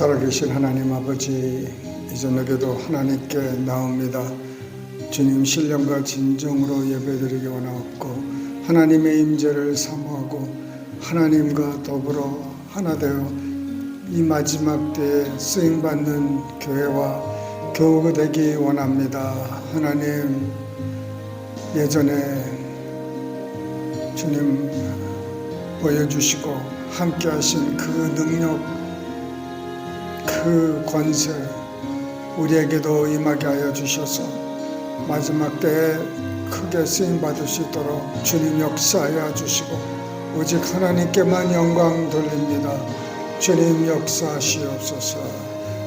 살아계신 하나님 아버지, 이 저녁에도 하나님께 나옵니다. 주님 신령과 진정으로 예배드리기 원하옵고 하나님의 임재를 사모하고 하나님과 더불어 하나 되어 이 마지막 때에 쓰임받는 교회와 교우가 되기 원합니다. 하나님, 예전에 주님 보여주시고 함께 하신 그 능력, 그 권세 우리에게도 임하게 하여 주셔서 마지막 때에 크게 쓰임받을 수 있도록 주님 역사하여 주시고 오직 하나님께만 영광 돌립니다. 주님 역사하시옵소서.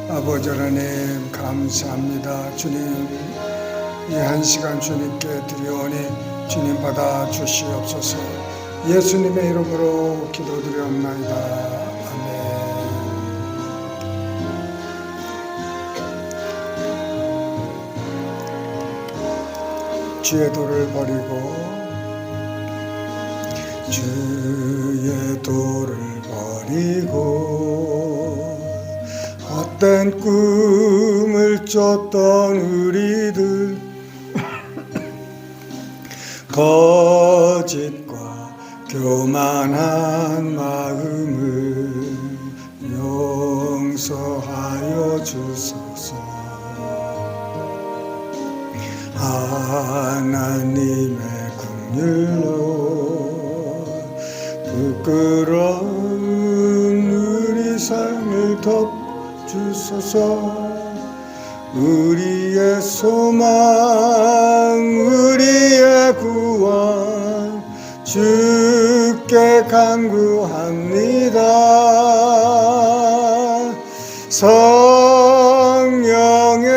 아버지 하나님 감사합니다. 주님 이 한 시간 주님께 드리오니 주님 받아 주시옵소서. 예수님의 이름으로 기도드리옵나이다. 주의 도를 버리고 주의 도를 버리고 헛된 꿈을 쫓던 우리들 거짓과 교만한 마음을 용서하여 주소서. 하나님의 긍휼로 부끄러운 우리 삶을 덮주소서. 우리의 소망, 우리의 구원 주께 간구합니다. 성령의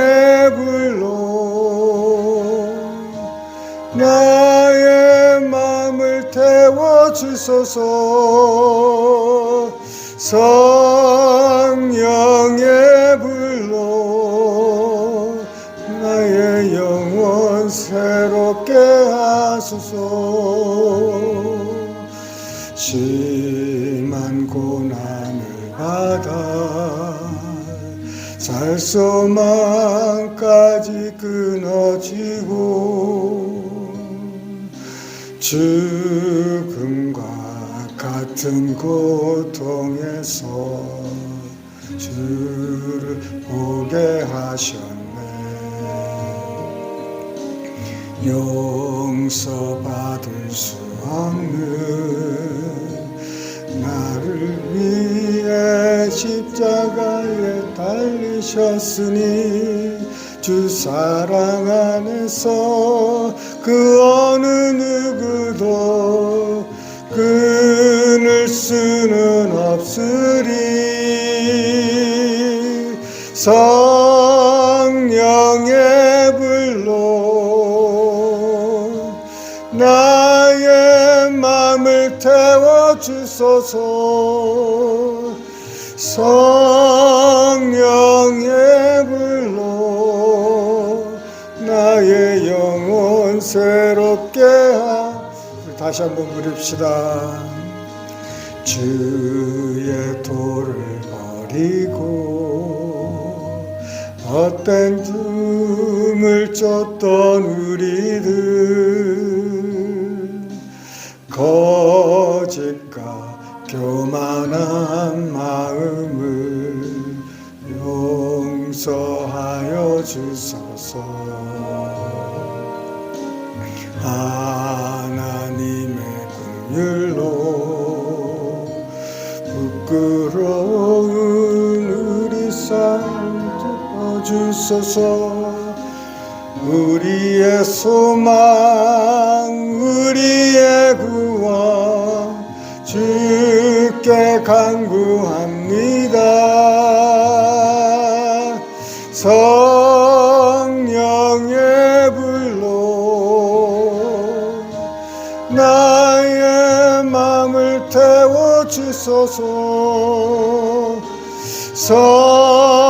불로 나의 마음을 태워주소서. 성령의 불로 나의 영혼 새롭게 하소서. 심한 고난을 받아 살 소망까지 끊어지고 죽음과 같은 고통에서 주를 보게 하셨네. 용서받을 수 없는 나를 위해 십자가에 달리셨으니 주 사랑 안에서 그 어느 누구도 끊을 수는 없으리. 성령의 불로 나의 마음을 태워주소서. 성령의 불로 나의 영혼 새롭게 다시 한번 부릅시다. 주의 도를 버리고 헛된 tum을 쫓던 우리들, 거짓과 교만한 마음을 용서하여 주소서. 하나님의 긍휼로 부끄러운 우리 삶 덮어주소서. 우리의 소망, 우리의 구원 주께 간구합니다. 성령의 불로 나의 마음을 태워주소서.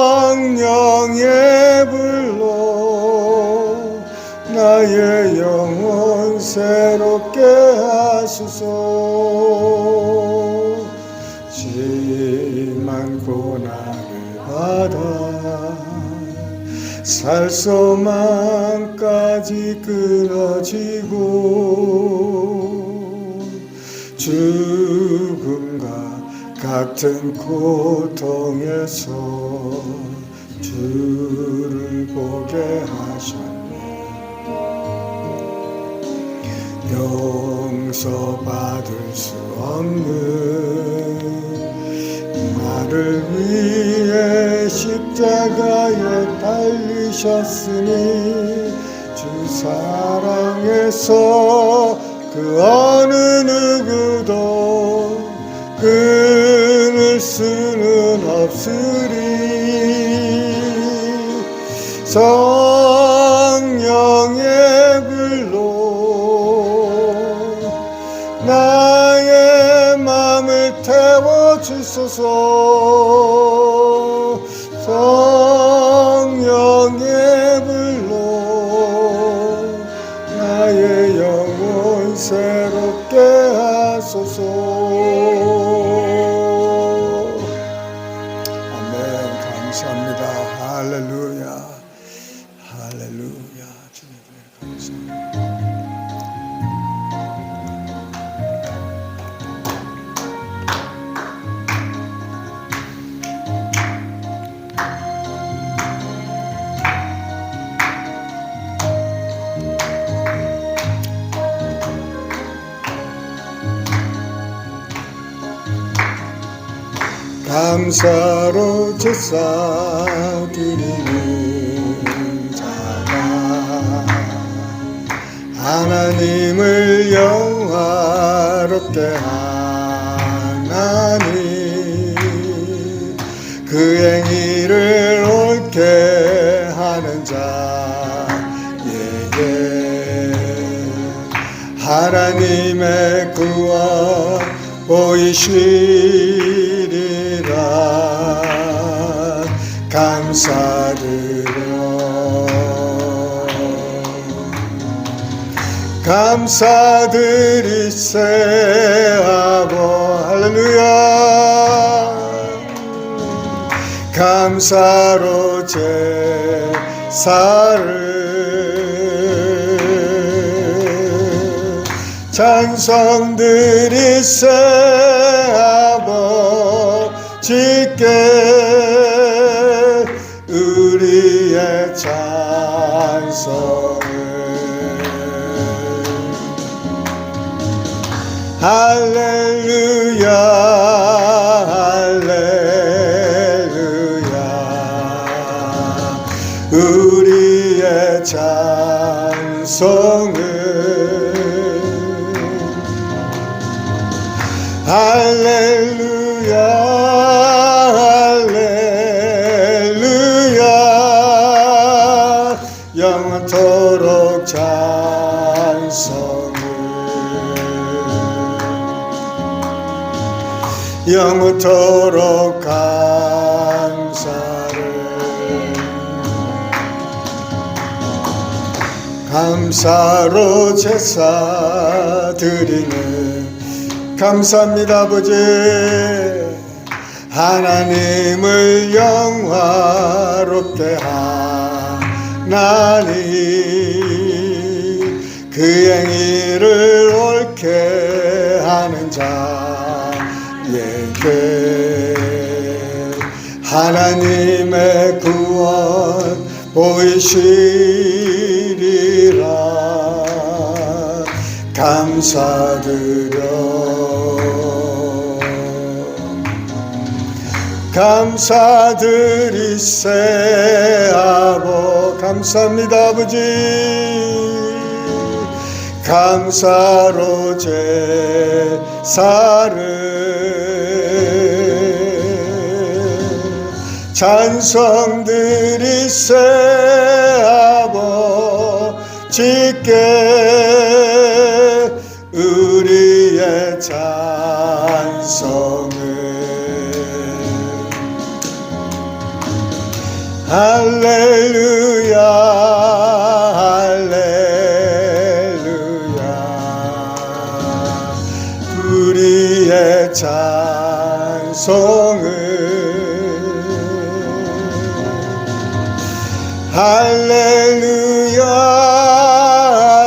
성령의 불로 나의 영혼 새롭게 하소서. 심한 고난을 받아 살 소망까지 끊어지고 죽음과 같은 고통에서 주를 보게 하셨네. 용서받을 수 없는 나를 위해 십자가에 달리셨으니 주 사랑해서 그 어느 누구도 끊을 수는 없으리. 성령의 불로 나의 마음을 태워주소서. 성령의 불로 나의 영혼 새롭게 하소서. 아멘. 감사합니다. 할렐루야. 할렐루야. 주님 감사합니다. 감사로 제사 드리는 자가 하나님을 영화롭게 하나니 그 행위를 옳게 하는 자에게 하나님의 구원 보이시리라. 감사드려 감사드리세 아버. 할렐루야. 감사로 제사를 찬송드리세 아버지께 우리의 찬송을. 할렐루야 할렐루야. 우리의 찬송을. 할렐루야 할렐루야. 영원토록 찬송을. 영원토록 감사를. 감사로 제사 드리는 감사합니다 아버지. 하나님을 영화롭게 하나니 그 행위를 옳게 하는 자에게 하나님의 구원 보이시리라. 감사드리세 아버. 감사합니다 아버지. 감사로 제사를 찬송드리세 아버지께 우리의 찬송을. 할렐루야 할렐루야. 우리의 찬송을. 할렐루야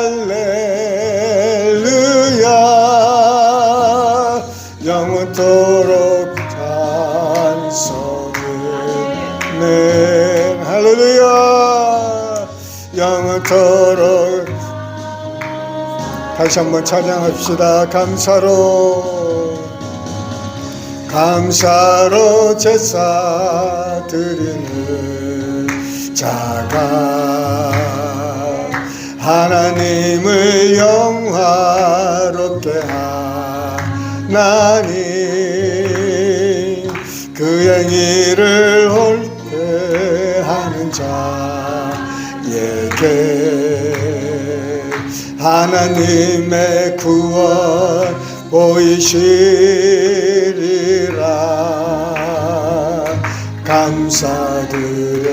할렐루야. 영원토록 찬송을. 네 할렐루야. 영원토록. 다시 한번 찬양합시다. 감사로 제사 드리는 자가 하나님을 영화롭게 하나니 그 행위를 옳게 하는 자에게 하나님의 구원 보이시리라. 감사드려.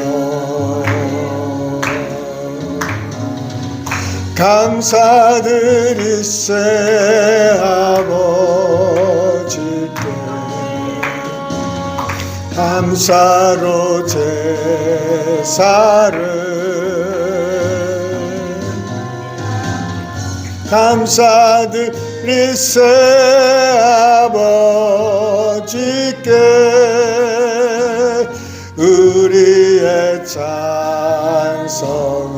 감사드리세 아버지께 감사로 제사를 감사드리세 아버지께 우리의 찬송을.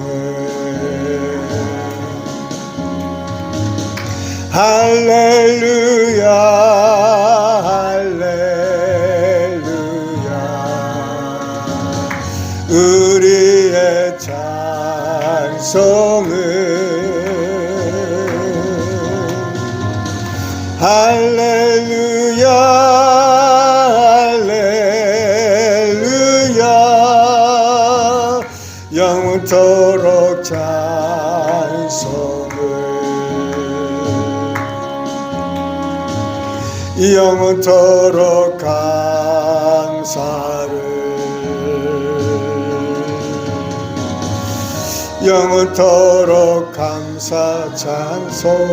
할렐루야 할렐루야. 우리의 찬송을. 할렐루야 할렐루야. 영원토록 찬송을. 영원토록 감사를. 영원토록 감사 찬송을.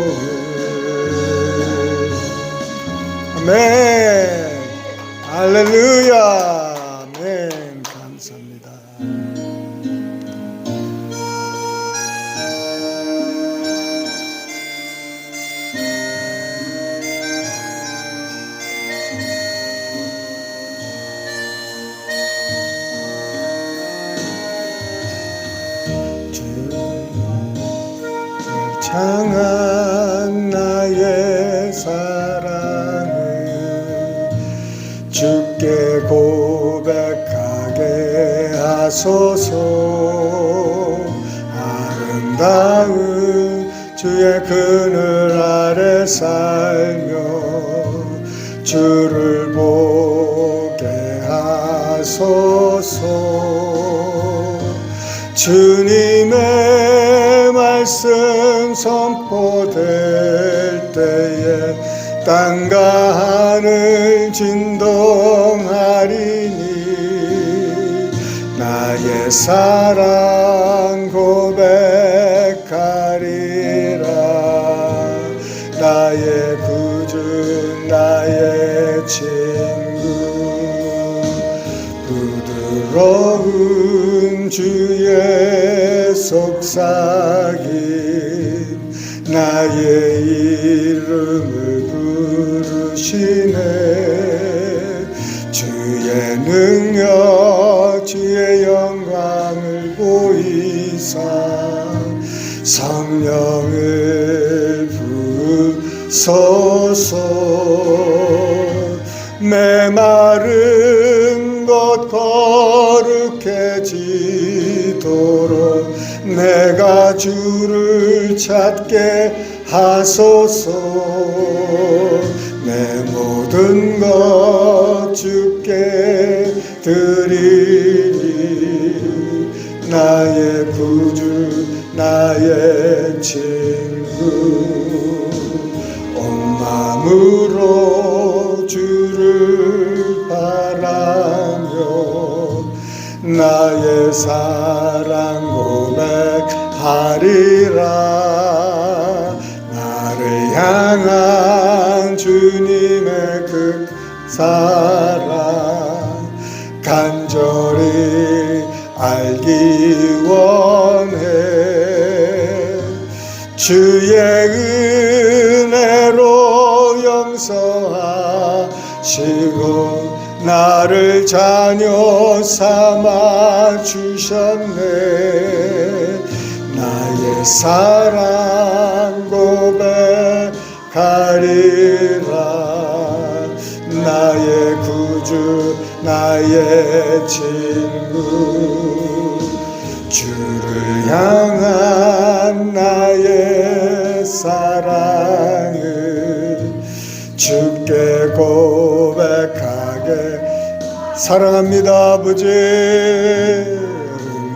아멘. 할렐루야. 아멘. 감사합니다. 향한 나의 사랑을 주께 고백하게 하소서. 아름다운 주의 그늘 아래 살며 주를 보게 하소서. 주님의 말씀 선포될 때에 땅과 하늘 진동하리니 나의 사랑 고백하리라. 나의 구주 나의 친구 부드러운 주의 속삭임 나의 이름을 부르시네 주의 능력 주의 영광을 보이사 성령을 부으소서 메마른 곳 거룩해지도록 내가 주를 찾게 하소서 내 모든 것 주께 드리리 나의 구주 나의 친구 온 마음으로 주를 바라며 나의 사랑 고백하리라 나를 향한 주님의 그 사랑 간절히 알기 원해 주의 은혜로 용서하시고 나를 자녀 삼아 주셨네 나의 사랑 고백하리라 나의 구주 나의 친구 주를 향한 나의 사랑을 주께 고백하게 사랑합니다 아버지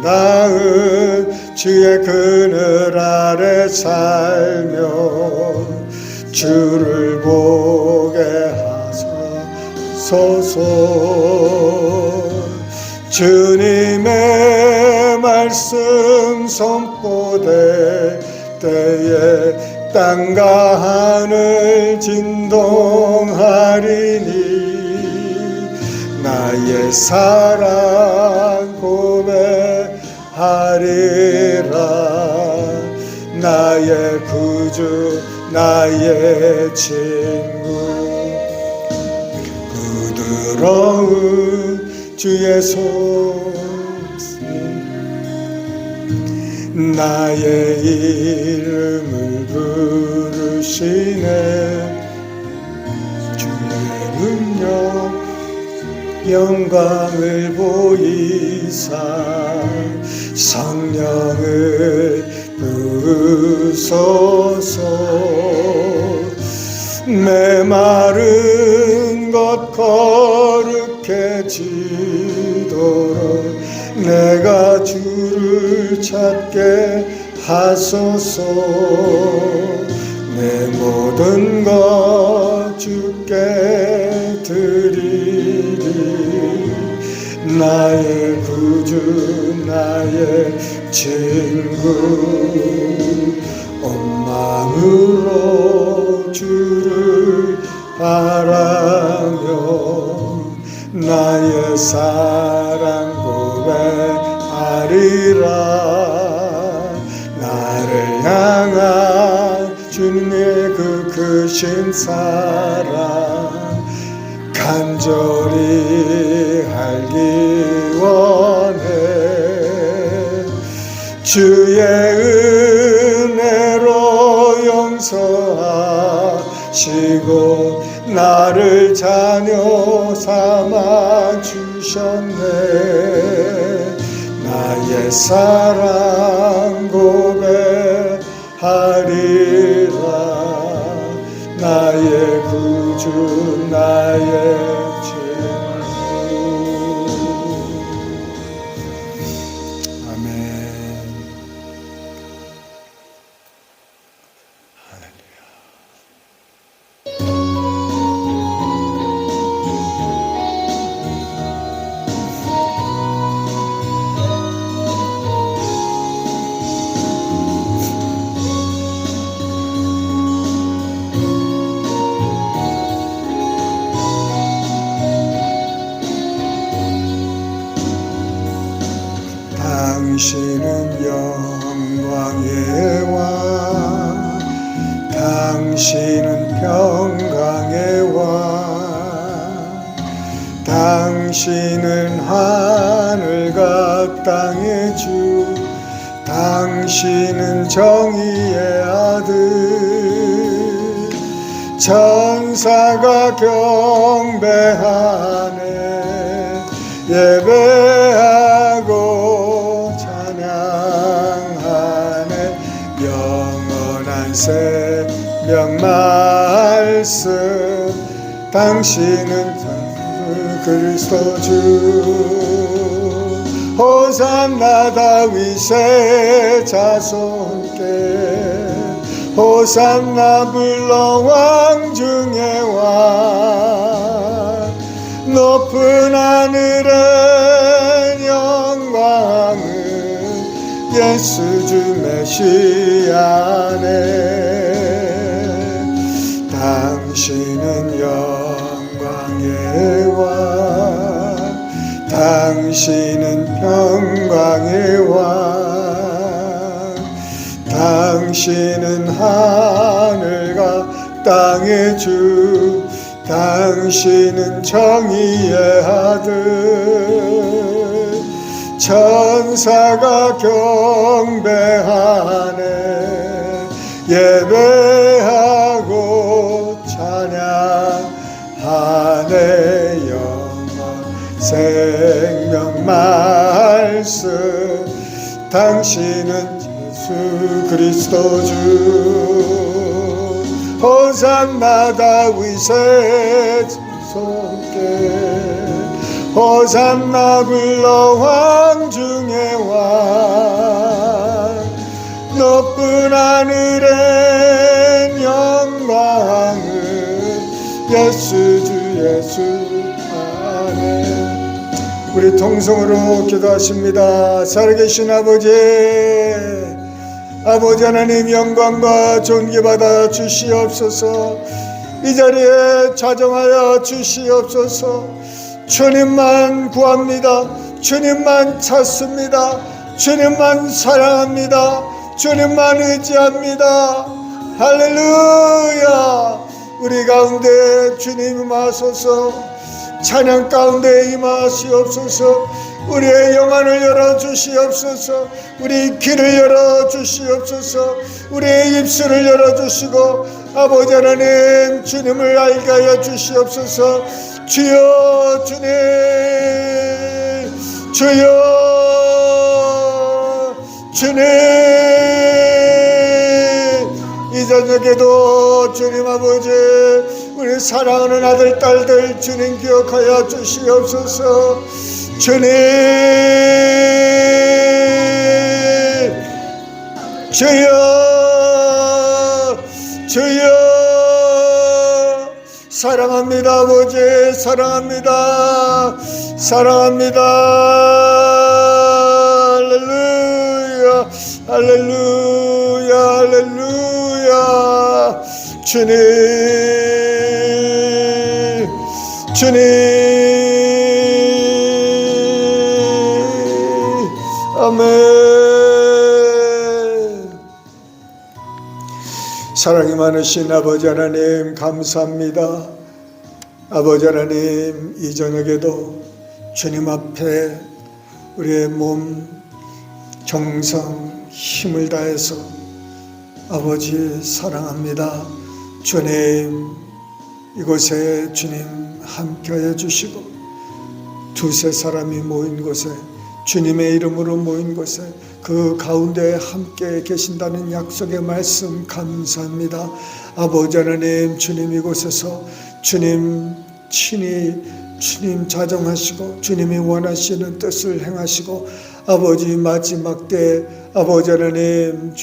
아름다운 주의 그늘 아래 살며 주를 보게 하소서 주님의 말씀 선포될 때에 땅과 하늘 진동하리니 나의 사랑 고백하리라 나의 구주 나의 친구 부드러운 주의 소식 나의 이름을 부르시네 주의 능력 영광을 보이사 성령을 부으소서 메마른 것 거룩해지도록 내가 주를 찾게 하소서 내 모든 것 주께 드리리 나의 구주 나의 친구 온 마음으로 주를 바라며 나의 사랑 고백하리라 나를 향한 주님의 그 크신 사랑 간절히 알기 원해 주의 은혜로 용서하시고 나를 자녀 삼아 주셨네 나의 사랑 고백하리라 나의 구주 나의 친구 아멘 할렐루야 당신은 평강의 왕, 당신은 하늘과 땅의 주, 당신은 정의의 아들. 천사가 경배하네, 예배하고 찬양하네. 영원한 생명 말씀, 당신은 그리스도 주. 호산나 다윗의 자손께, 호산나 불러 왕 중의 왕. 높은 하늘의 영광은 예수 주 메시아네. 당신은 영광의 왕, 당신은 평강의 왕, 당신은 하늘과 땅의 주, 당신은 정의의 아들. 천사가 경배하네, 예배하고 찬양하네. 영원 생명 말씀, 당신은 예수 그리스도 주. 호산나 다윗의 자손께, 호산나 불러 왕 중의 왕. 높은 하늘의 영광은 예수 주 예수 안에. 우리 통성으로 기도하십니다. 살아계신 아버지, 아버지 하나님 영광과 존귀받아 주시옵소서. 이 자리에 자정하여 주시옵소서. 주님만 구합니다. 주님만 찾습니다. 주님만 사랑합니다. 주님만 의지합니다. 할렐루야. 우리 가운데 주님 임하소서. 찬양 가운데 임하시옵소서. 우리의 영안을 열어주시옵소서. 우리 귀를 열어주시옵소서. 우리의 입술을 열어주시고 아버지 하나님 주님을 알게 하여 주시옵소서. 주여, 주님, 주여, 주님. 이 저녁에도 주님 아버지, 우리 사랑하는 아들 딸들 주님 기억하여 주시옵소서. 주님, 주여, 주여. 사랑합니다 아버지, 사랑합니다, 사랑합니다. 할렐루야, 할렐루야, 할렐루야. 주님, 주님. 아멘. 사랑이 많으신 아버지 하나님 감사합니다. 아버지 하나님, 이 저녁에도 주님 앞에 우리의 몸, 정성, 힘을 다해서 아버지 사랑합니다. 주님, 이곳에 주님 함께하여 주시고 두세 사람이 모인 곳에, 주님의 이름으로 모인 곳에 그 가운데 함께 계신다는 약속의 말씀 감사합니다. 아버지 하나님, 주님 이곳에서 주님 친히 주님 자정하시고 주님이 원하시는 뜻을 행하시고 아버지 마지막 때 아버지 하나님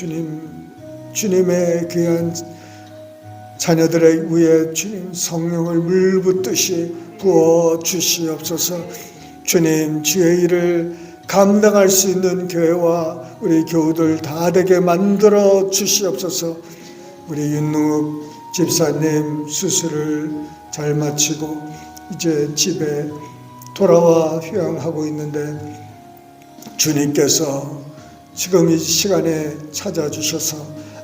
주님의 귀한 자녀들의 위에 주님 성령을 물붓듯이 부어 주시옵소서. 주님 주의 일을 감당할 수 있는 교회와 우리 교우들 다 되게 만들어 주시옵소서. 우리 윤능욱 집사님 수술을 잘 마치고 이제 집에 돌아와 휴양하고 있는데 주님께서 지금 이 시간에 찾아주셔서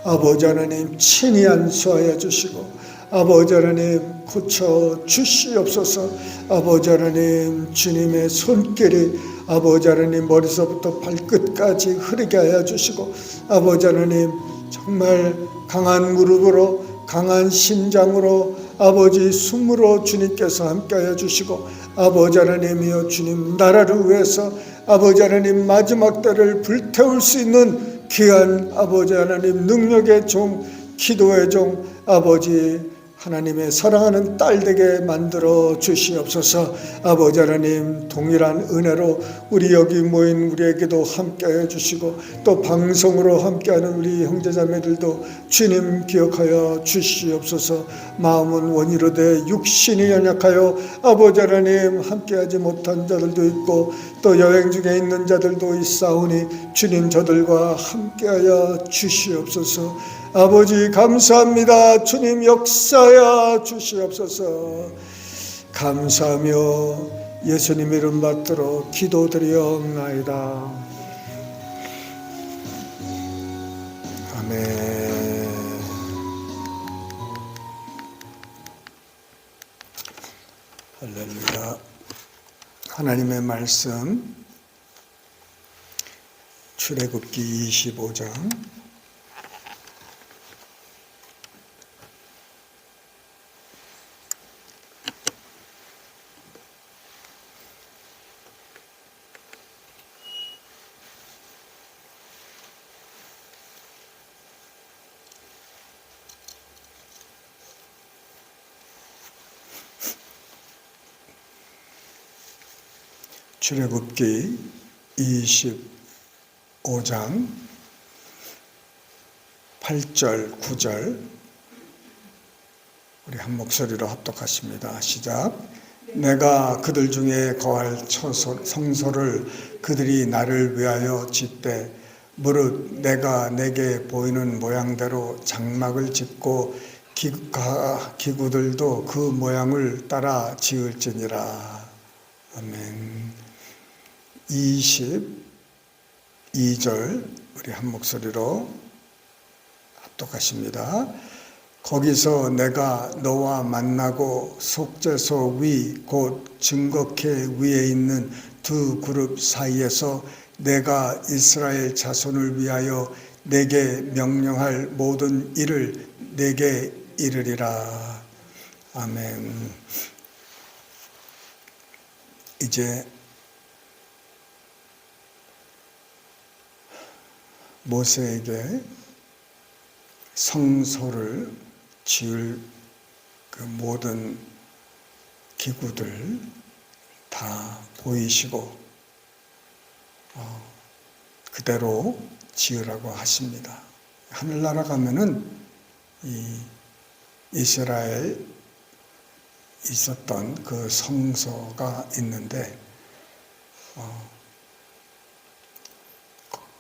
아버지 하나님 친히 안수하여 주시고 아버지 하나님 고쳐 주시옵소서. 아버지 하나님 주님의 손길이 아버지 하나님 머리서부터 발끝까지 흐르게 하여 주시고 아버지 하나님 정말 강한 무릎으로 강한 심장으로 아버지 숨으로 주님께서 함께하여 주시고 아버지 하나님이여 주님 나라를 위해서 아버지 하나님 마지막 때를 불태울 수 있는 귀한 아버지 하나님 능력의 종 기도의 종 아버지 하나님의 사랑하는 딸 되게 만들어 주시옵소서. 아버지 하나님 동일한 은혜로 우리 여기 모인 우리에게도 함께해 주시고 또 방송으로 함께하는 우리 형제자매들도 주님 기억하여 주시옵소서. 마음은 원이로되 육신이 연약하여 아버지 하나님 함께하지 못한 자들도 있고 또 여행 중에 있는 자들도 있사오니 주님 저들과 함께하여 주시옵소서. 아버지 감사합니다. 주님 역사하여 주시옵소서. 감사하며 예수님 이름 받들어 기도드리옵나이다. 아멘. 할렐루야. 하나님의 말씀 출애굽기 25장 출애굽기 25장 8절 9절 우리 한 목소리로 합독하십니다. 시작. 내가 그들 중에 거할 성소를 그들이 나를 위하여 짓되 무릇 내가 내게 보이는 모양대로 장막을 짓고 기구들도 그 모양을 따라 지을지니라. 아멘. 22절 우리 한 목소리로 합독하십니다. 거기서 내가 너와 만나고 속죄소 위 곧 증거궤 위에 있는 두 그룹 사이에서 내가 이스라엘 자손을 위하여 내게 명령할 모든 일을 내게 이르리라. 아멘. 이제 모세에게 성소를 지을 그 모든 기구들 다 보이시고 그대로 지으라고 하십니다. 하늘나라 가면은 이 이스라엘 있었던 그 성소가 있는데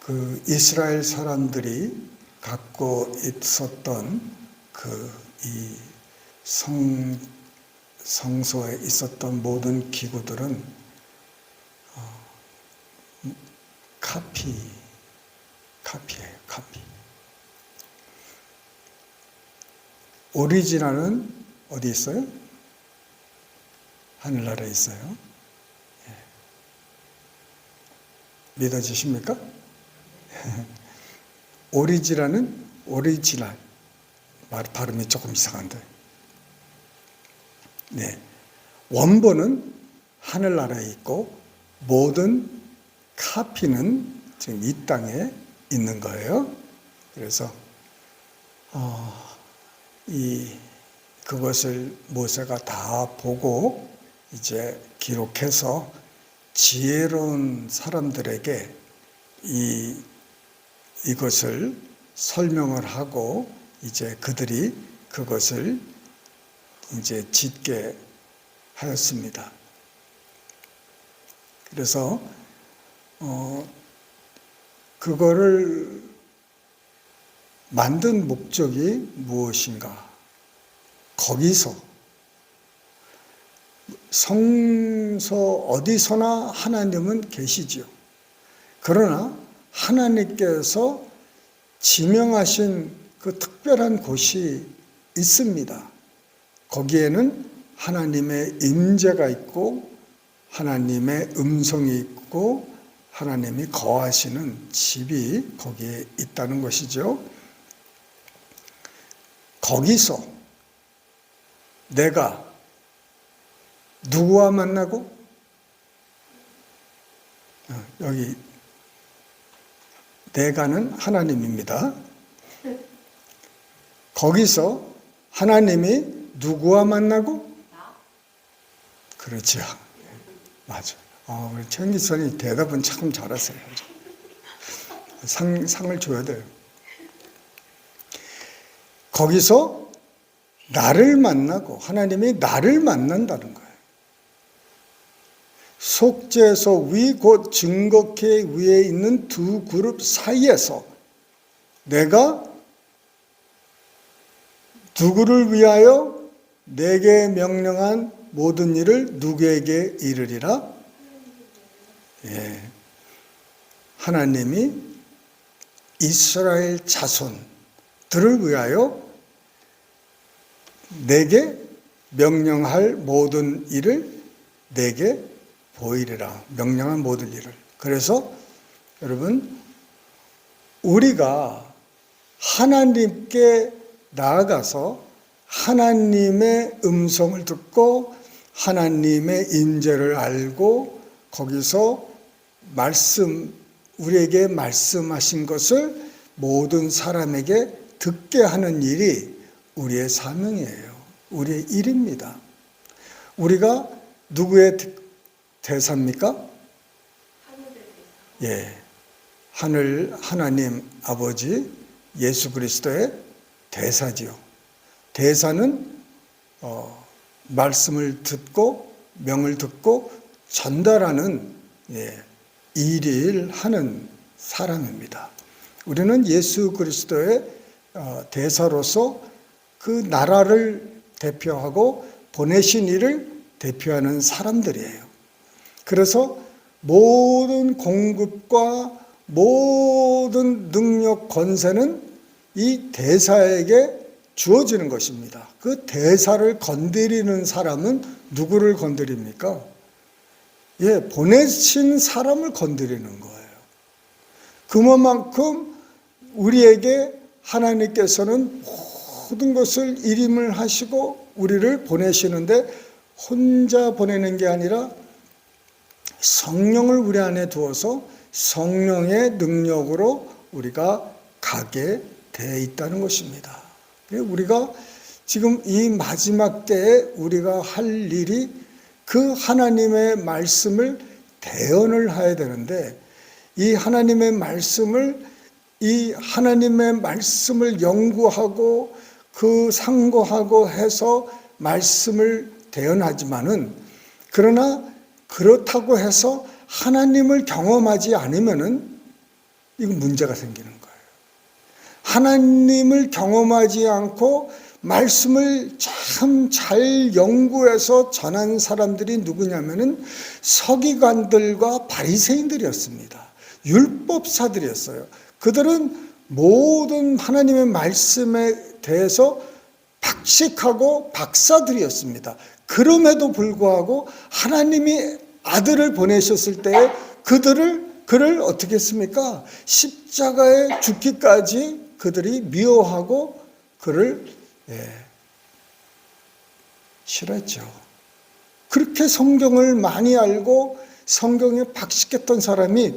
그 이스라엘 사람들이 갖고 있었던 그 이 성소에 있었던 모든 기구들은 카피예요. 카피. 오리지널은 어디 있어요? 하늘나라에 있어요. 믿어지십니까? 오리지널 발음이 조금 이상한데 네, 원본은 하늘나라에 있고 모든 카피는 지금 이 땅에 있는 거예요. 그래서 그것을 모세가 다 보고 이제 기록해서 지혜로운 사람들에게 이것을 설명을 하고 이제 그들이 그것을 이제 짓게 하였습니다. 그래서 그거를 만든 목적이 무엇인가? 거기서 성소 어디서나 하나님은 계시지요. 그러나 하나님께서 지명하신 그 특별한 곳이 있습니다. 거기에는 하나님의 임재가 있고 하나님의 음성이 있고 하나님이 거하시는 집이 거기에 있다는 것이죠. 거기서 내가 누구와 만나고, 여기 내가는 하나님입니다. 거기서 하나님이 누구와 만나고? 그렇죠. 맞아. 우리 최은기선이 대답은 참 잘하세요. 상을 줘야 돼요. 거기서 나를 만나고 하나님이 나를 만난다는 거예요. 속죄에서 위 곧 증거케 위에 있는 두 그룹 사이에서 내가 누구를 위하여 내게 명령한 모든 일을 누구에게 이르리라? 예. 하나님이 이스라엘 자손들을 위하여 내게 명령할 모든 일을 내게 보이리라. 명령한 모든 일을. 그래서 여러분, 우리가 하나님께 나아가서 하나님의 음성을 듣고 하나님의 임재를 알고 거기서 우리에게 말씀하신 것을 모든 사람에게 듣게 하는 일이 우리의 사명이에요. 우리의 일입니다. 우리가 누구의 대사입니까? 예, 하나님 아버지 예수 그리스도의 대사지요. 대사는 말씀을 듣고 명을 듣고 전달하는 일을 하는 사람입니다. 우리는 예수 그리스도의 대사로서 그 나라를 대표하고 보내신 일을 대표하는 사람들이에요. 그래서 모든 공급과 모든 능력 권세는 이 대사에게 주어지는 것입니다. 그 대사를 건드리는 사람은 누구를 건드립니까? 예, 보내신 사람을 건드리는 거예요. 그만큼 우리에게 하나님께서는 모든 것을 일임을 하시고 우리를 보내시는데 혼자 보내는 게 아니라 성령을 우리 안에 두어서 성령의 능력으로 우리가 가게 되어 있다는 것입니다. 우리가 지금 이 마지막 때에 우리가 할 일이 그 하나님의 말씀을 대언을 해야 되는데 이 하나님의 말씀을 연구하고 그 상고하고 해서 말씀을 대언하지만은 그러나 그렇다고 해서 하나님을 경험하지 않으면은 이거 문제가 생기는 거예요. 하나님을 경험하지 않고 말씀을 참 잘 연구해서 전한 사람들이 누구냐면은 서기관들과 바리새인들이었습니다. 율법사들이었어요. 그들은 모든 하나님의 말씀에 대해서 박식하고 박사들이었습니다. 그럼에도 불구하고 하나님이 아들을 보내셨을 때에 그를 어떻게 했습니까? 십자가에 죽기까지 그들이 미워하고 그를 싫어했죠. 그렇게 성경을 많이 알고 성경에 박식했던 사람이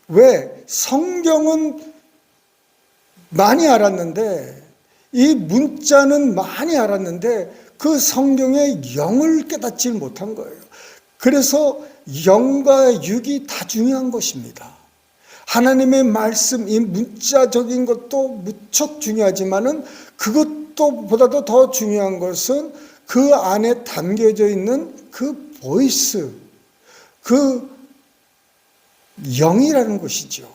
왜 성경은 많이 알았는데 이 문자는 많이 알았는데 그 성경의 영을 깨닫지 못한 거예요. 그래서 영과 육이 다 중요한 것입니다. 하나님의 말씀, 이 문자적인 것도 무척 중요하지만은 그것보다도 더 중요한 것은 그 안에 담겨져 있는 그 보이스, 그 영이라는 것이죠.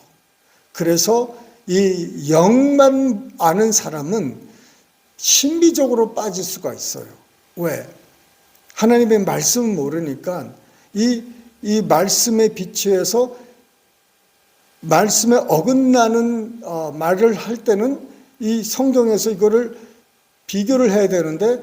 그래서 이 영만 아는 사람은 신비적으로 빠질 수가 있어요. 왜? 하나님의 말씀을 모르니까 이 말씀에 비추어서 말씀에 어긋나는 말을 할 때는 이 성경에서 이거를 비교를 해야 되는데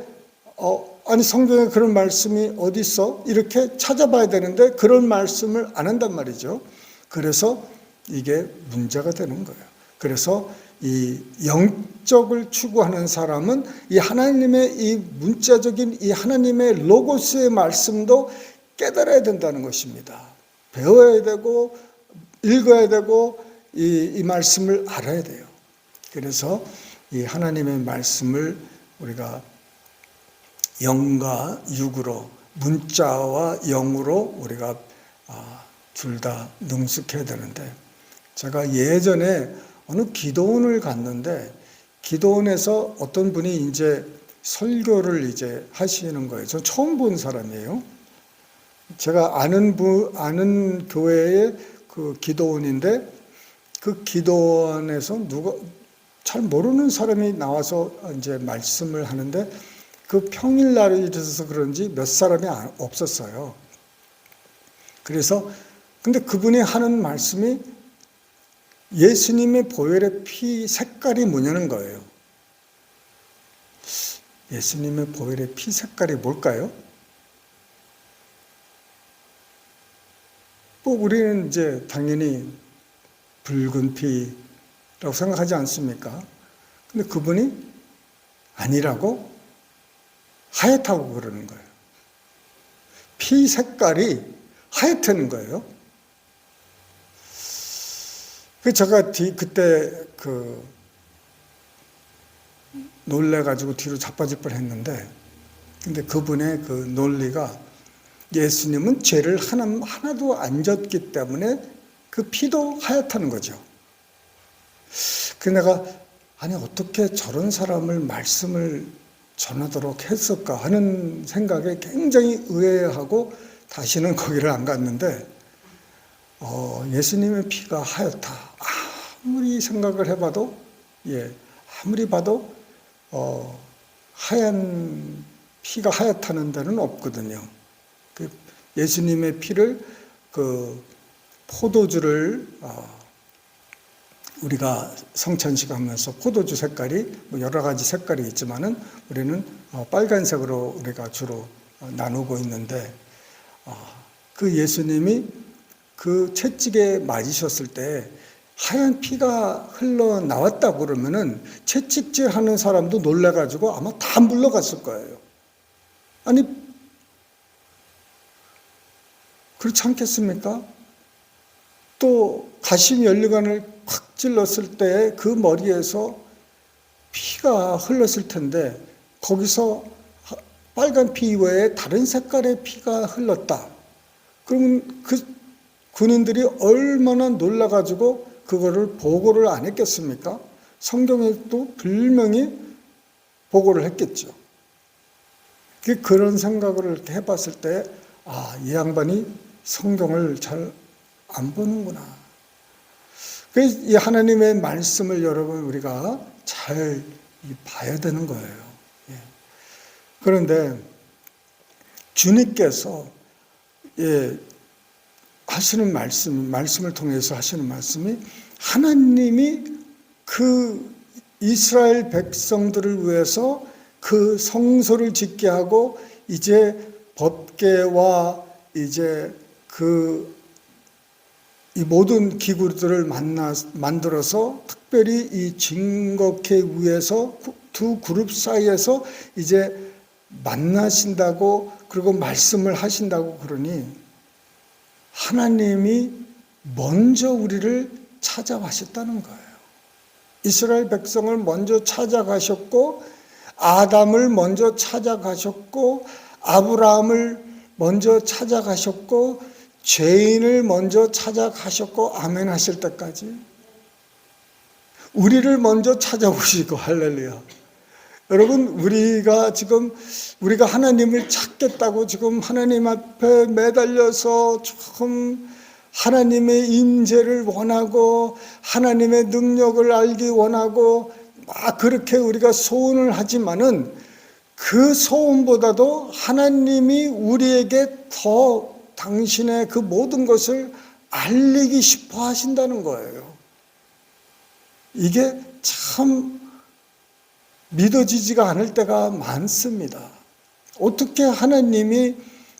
아니 성경에 그런 말씀이 어디 있어? 이렇게 찾아봐야 되는데 그런 말씀을 안 한단 말이죠. 그래서 이게 문제가 되는 거예요. 그래서 이 영적을 추구하는 사람은 이 하나님의 이 문자적인 이 하나님의 로고스의 말씀도 깨달아야 된다는 것입니다. 배워야 되고 읽어야 되고 이 말씀을 알아야 돼요. 그래서 이 하나님의 말씀을 우리가 영과 육으로, 문자와 영으로 우리가 둘 다 능숙해야 되는데, 제가 예전에 어느 기도원을 갔는데 기도원에서 어떤 분이 이제 설교를 이제 하시는 거예요. 저 처음 본 사람이에요. 제가 아는 교회의 그 기도원인데 그 기도원에서 누가 잘 모르는 사람이 나와서 이제 말씀을 하는데 그 평일날에 있어서 그런지 몇 사람이 없었어요. 그래서 근데 그분이 하는 말씀이 예수님의 보혈의 피 색깔이 뭐냐는 거예요. 예수님의 보혈의 피 색깔이 뭘까요? 우리는 이제 당연히 붉은 피라고 생각하지 않습니까? 근데 그분이 아니라고 하얗다고 그러는 거예요. 피 색깔이 하얗다는 거예요. 제가 그때 놀래가지고 뒤로 자빠질 뻔 했는데, 근데 그분의 그 논리가 예수님은 죄를 하나도 안 졌기 때문에 그 피도 하얗다는 거죠. 내가 아니 어떻게 저런 사람을 말씀을 전하도록 했을까 하는 생각에 굉장히 의아해하고 다시는 거기를 안 갔는데 예수님의 피가 하얗다. 아무리 생각을 해봐도 아무리 봐도 하얀 피가 하얗다는 데는 없거든요. 예수님의 피를 포도주를 우리가 성찬식 하면서 포도주 색깔이 여러 가지 색깔이 있지만은 우리는 빨간색으로 우리가 주로 나누고 있는데 그 예수님이 그 채찍에 맞으셨을 때 하얀 피가 흘러나왔다고 그러면은 채찍질 하는 사람도 놀라가지고 아마 다 물러갔을 거예요. 아니, 그렇지 않겠습니까? 또 가심 연료관을 확 찔렀을 때 그 머리에서 피가 흘렀을 텐데 거기서 빨간 피 외에 다른 색깔의 피가 흘렀다. 그러면 그 군인들이 얼마나 놀라가지고 그거를 보고를 안 했겠습니까? 성경에도 분명히 보고를 했겠죠. 그런 생각을 이렇게 해봤을 때 이 양반이 성경을 잘 안 보는구나. 이 하나님의 말씀을 여러분 우리가 잘 봐야 되는 거예요. 그런데 주님께서 하시는 말씀을 통해서 하시는 말씀이 하나님이 그 이스라엘 백성들을 위해서 그 성소를 짓게 하고 이제 법궤와 이제 이 모든 기구들을 만들어서 특별히 이 증거궤 위에서 두 그룹 사이에서 이제 만나신다고 그리고 말씀을 하신다고 그러니 하나님이 먼저 우리를 찾아가셨다는 거예요. 이스라엘 백성을 먼저 찾아가셨고 아담을 먼저 찾아가셨고 아브라함을 먼저 찾아가셨고 죄인을 먼저 찾아가셨고 아멘 하실 때까지 우리를 먼저 찾아오시고 할렐루야. 여러분 우리가 하나님을 찾겠다고 지금 하나님 앞에 매달려서 조금 하나님의 임재를 원하고 하나님의 능력을 알기 원하고 막 그렇게 우리가 소원을 하지만은 그 소원보다도 하나님이 우리에게 더 당신의 그 모든 것을 알리기 싶어 하신다는 거예요. 이게 참 믿어지지가 않을 때가 많습니다. 어떻게 하나님이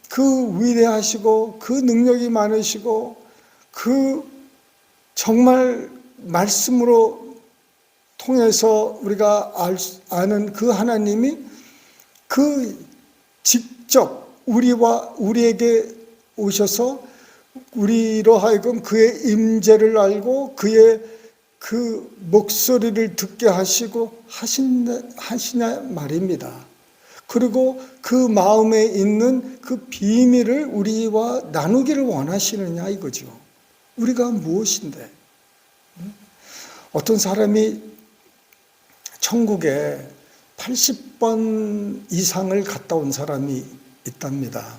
그 위대하시고 그 능력이 많으시고 그 정말 말씀으로 통해서 우리가 아는 그 하나님이 그 직접 우리에게 오셔서 우리로 하여금 그의 임재를 알고 그의 그 목소리를 듣게 하시고 하시냐 말입니다. 그리고 그 마음에 있는 그 비밀을 우리와 나누기를 원하시느냐 이거죠. 우리가 무엇인데? 어떤 사람이 천국에 80번 이상을 갔다 온 사람이 있답니다.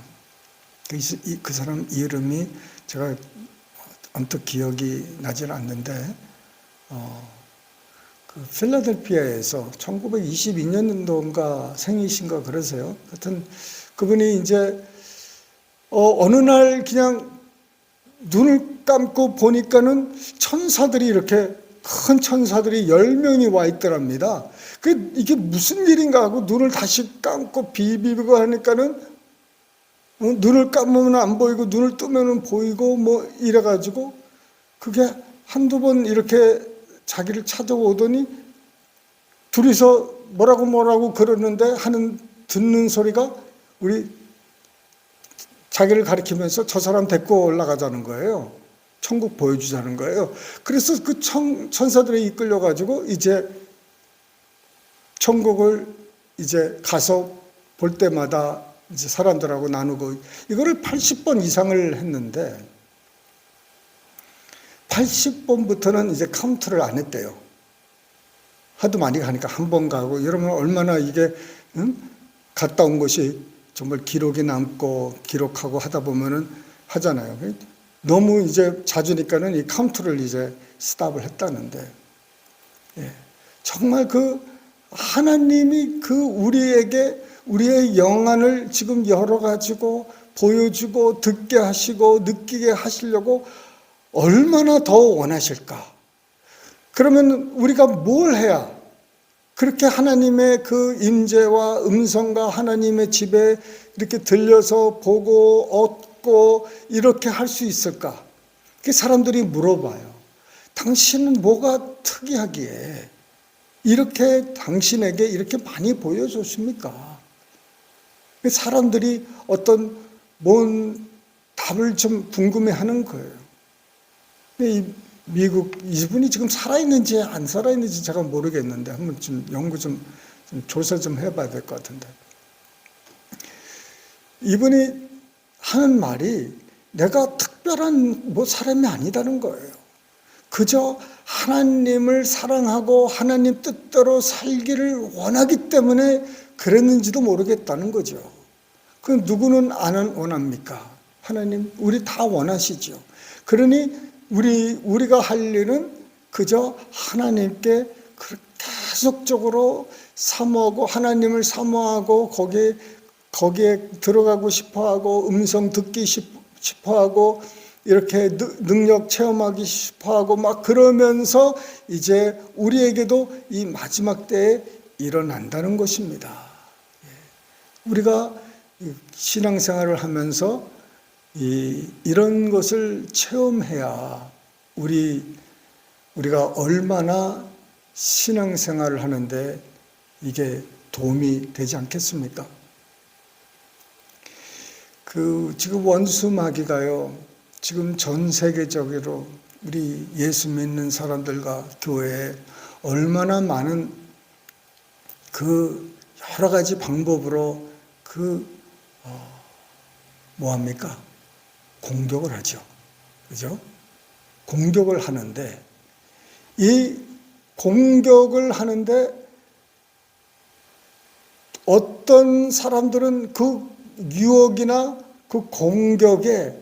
그 사람 이름이 제가 언뜻 기억이 나질 않는데 그 필라델피아에서 1922년도인가 생이신가 그러세요. 하여튼 그분이 이제 어느 날 그냥 눈을 감고 보니까는 천사들이 이렇게 큰 천사들이 10명이 와 있더랍니다. 이게 무슨 일인가 하고 눈을 다시 감고 비비고 하니까는 눈을 감으면 안 보이고 눈을 뜨면 보이고 뭐 이래가지고 그게 한두 번 이렇게 자기를 찾아오더니 둘이서 뭐라고 그러는데 듣는 소리가 우리 자기를 가리키면서 저 사람 데리고 올라가자는 거예요. 천국 보여주자는 거예요. 그래서 그 천사들에 이끌려가지고 이제 천국을 이제 가서 볼 때마다 이제 사람들하고 나누고 이거를 80번 이상을 했는데 80번부터는 이제 카운트를 안 했대요. 하도 많이 가니까 한 번 가고 이러면 얼마나 이게 갔다 온 것이 정말 기록이 남고 기록하고 하다 보면은 하잖아요. 너무 이제 잦으니까는 이 카운트를 이제 스탑을 했다는데 정말 그 하나님이 그 우리에게 우리의 영안을 지금 열어가지고 보여주고 듣게 하시고 느끼게 하시려고 얼마나 더 원하실까? 그러면 우리가 뭘 해야 그렇게 하나님의 그 임재와 음성과 하나님의 집에 이렇게 들려서 보고 얻고 이렇게 할 수 있을까? 사람들이 물어봐요. 당신은 뭐가 특이하기에 이렇게 당신에게 이렇게 많이 보여줬습니까? 사람들이 어떤 뭔 답을 좀 궁금해하는 거예요. 이 미국 이분이 지금 살아있는지 안 살아있는지 제가 모르겠는데 한번 좀 연구 좀 조사 좀 해봐야 될 것 같은데 이분이 하는 말이 내가 특별한 사람이 아니다는 거예요. 그저 하나님을 사랑하고 하나님 뜻대로 살기를 원하기 때문에 그랬는지도 모르겠다는 거죠. 그 누구는 안 원합니까? 하나님 우리 다 원하시죠. 그러니 우리가 할 일은 그저 하나님께 계속적으로 사모하고 하나님을 사모하고 거기에 들어가고 싶어하고 음성 듣기 싶어하고 이렇게 능력 체험하기 싶어하고 막 그러면서 이제 우리에게도 이 마지막 때에 일어난다는 것입니다. 우리가 신앙생활을 하면서 이런 것을 체험해야 우리가 얼마나 신앙생활을 하는데 이게 도움이 되지 않겠습니까? 지금 원수마귀가요, 지금 전 세계적으로 우리 예수 믿는 사람들과 교회에 얼마나 많은 여러 가지 방법으로 뭐합니까? 공격을 하죠. 그죠? 공격을 하는데, 이 공격을 하는데 어떤 사람들은 그 유혹이나 그 공격에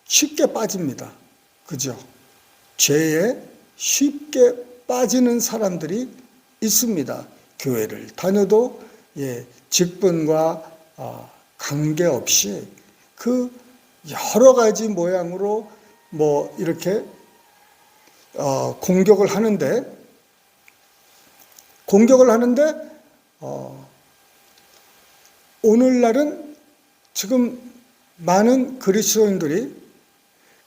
쉽게 빠집니다. 그죠? 죄에 쉽게 빠지는 사람들이 있습니다. 교회를 다녀도 직분과 관계없이 여러 가지 모양으로 이렇게 공격을 하는데 오늘날은 지금 많은 그리스도인들이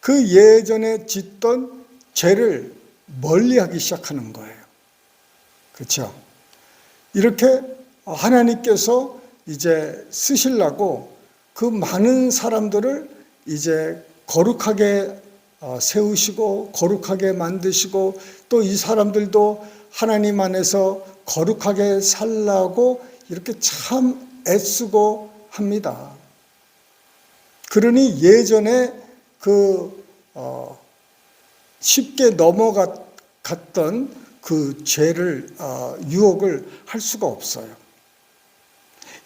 그 예전에 짓던 죄를 멀리하기 시작하는 거예요. 그렇죠? 이렇게 하나님께서 이제 쓰시려고 그 많은 사람들을 이제 거룩하게 세우시고 거룩하게 만드시고 또 이 사람들도 하나님 안에서 거룩하게 살라고 이렇게 참 애쓰고 합니다. 그러니 예전에 쉽게 넘어갔던 그 죄를 유혹을 할 수가 없어요.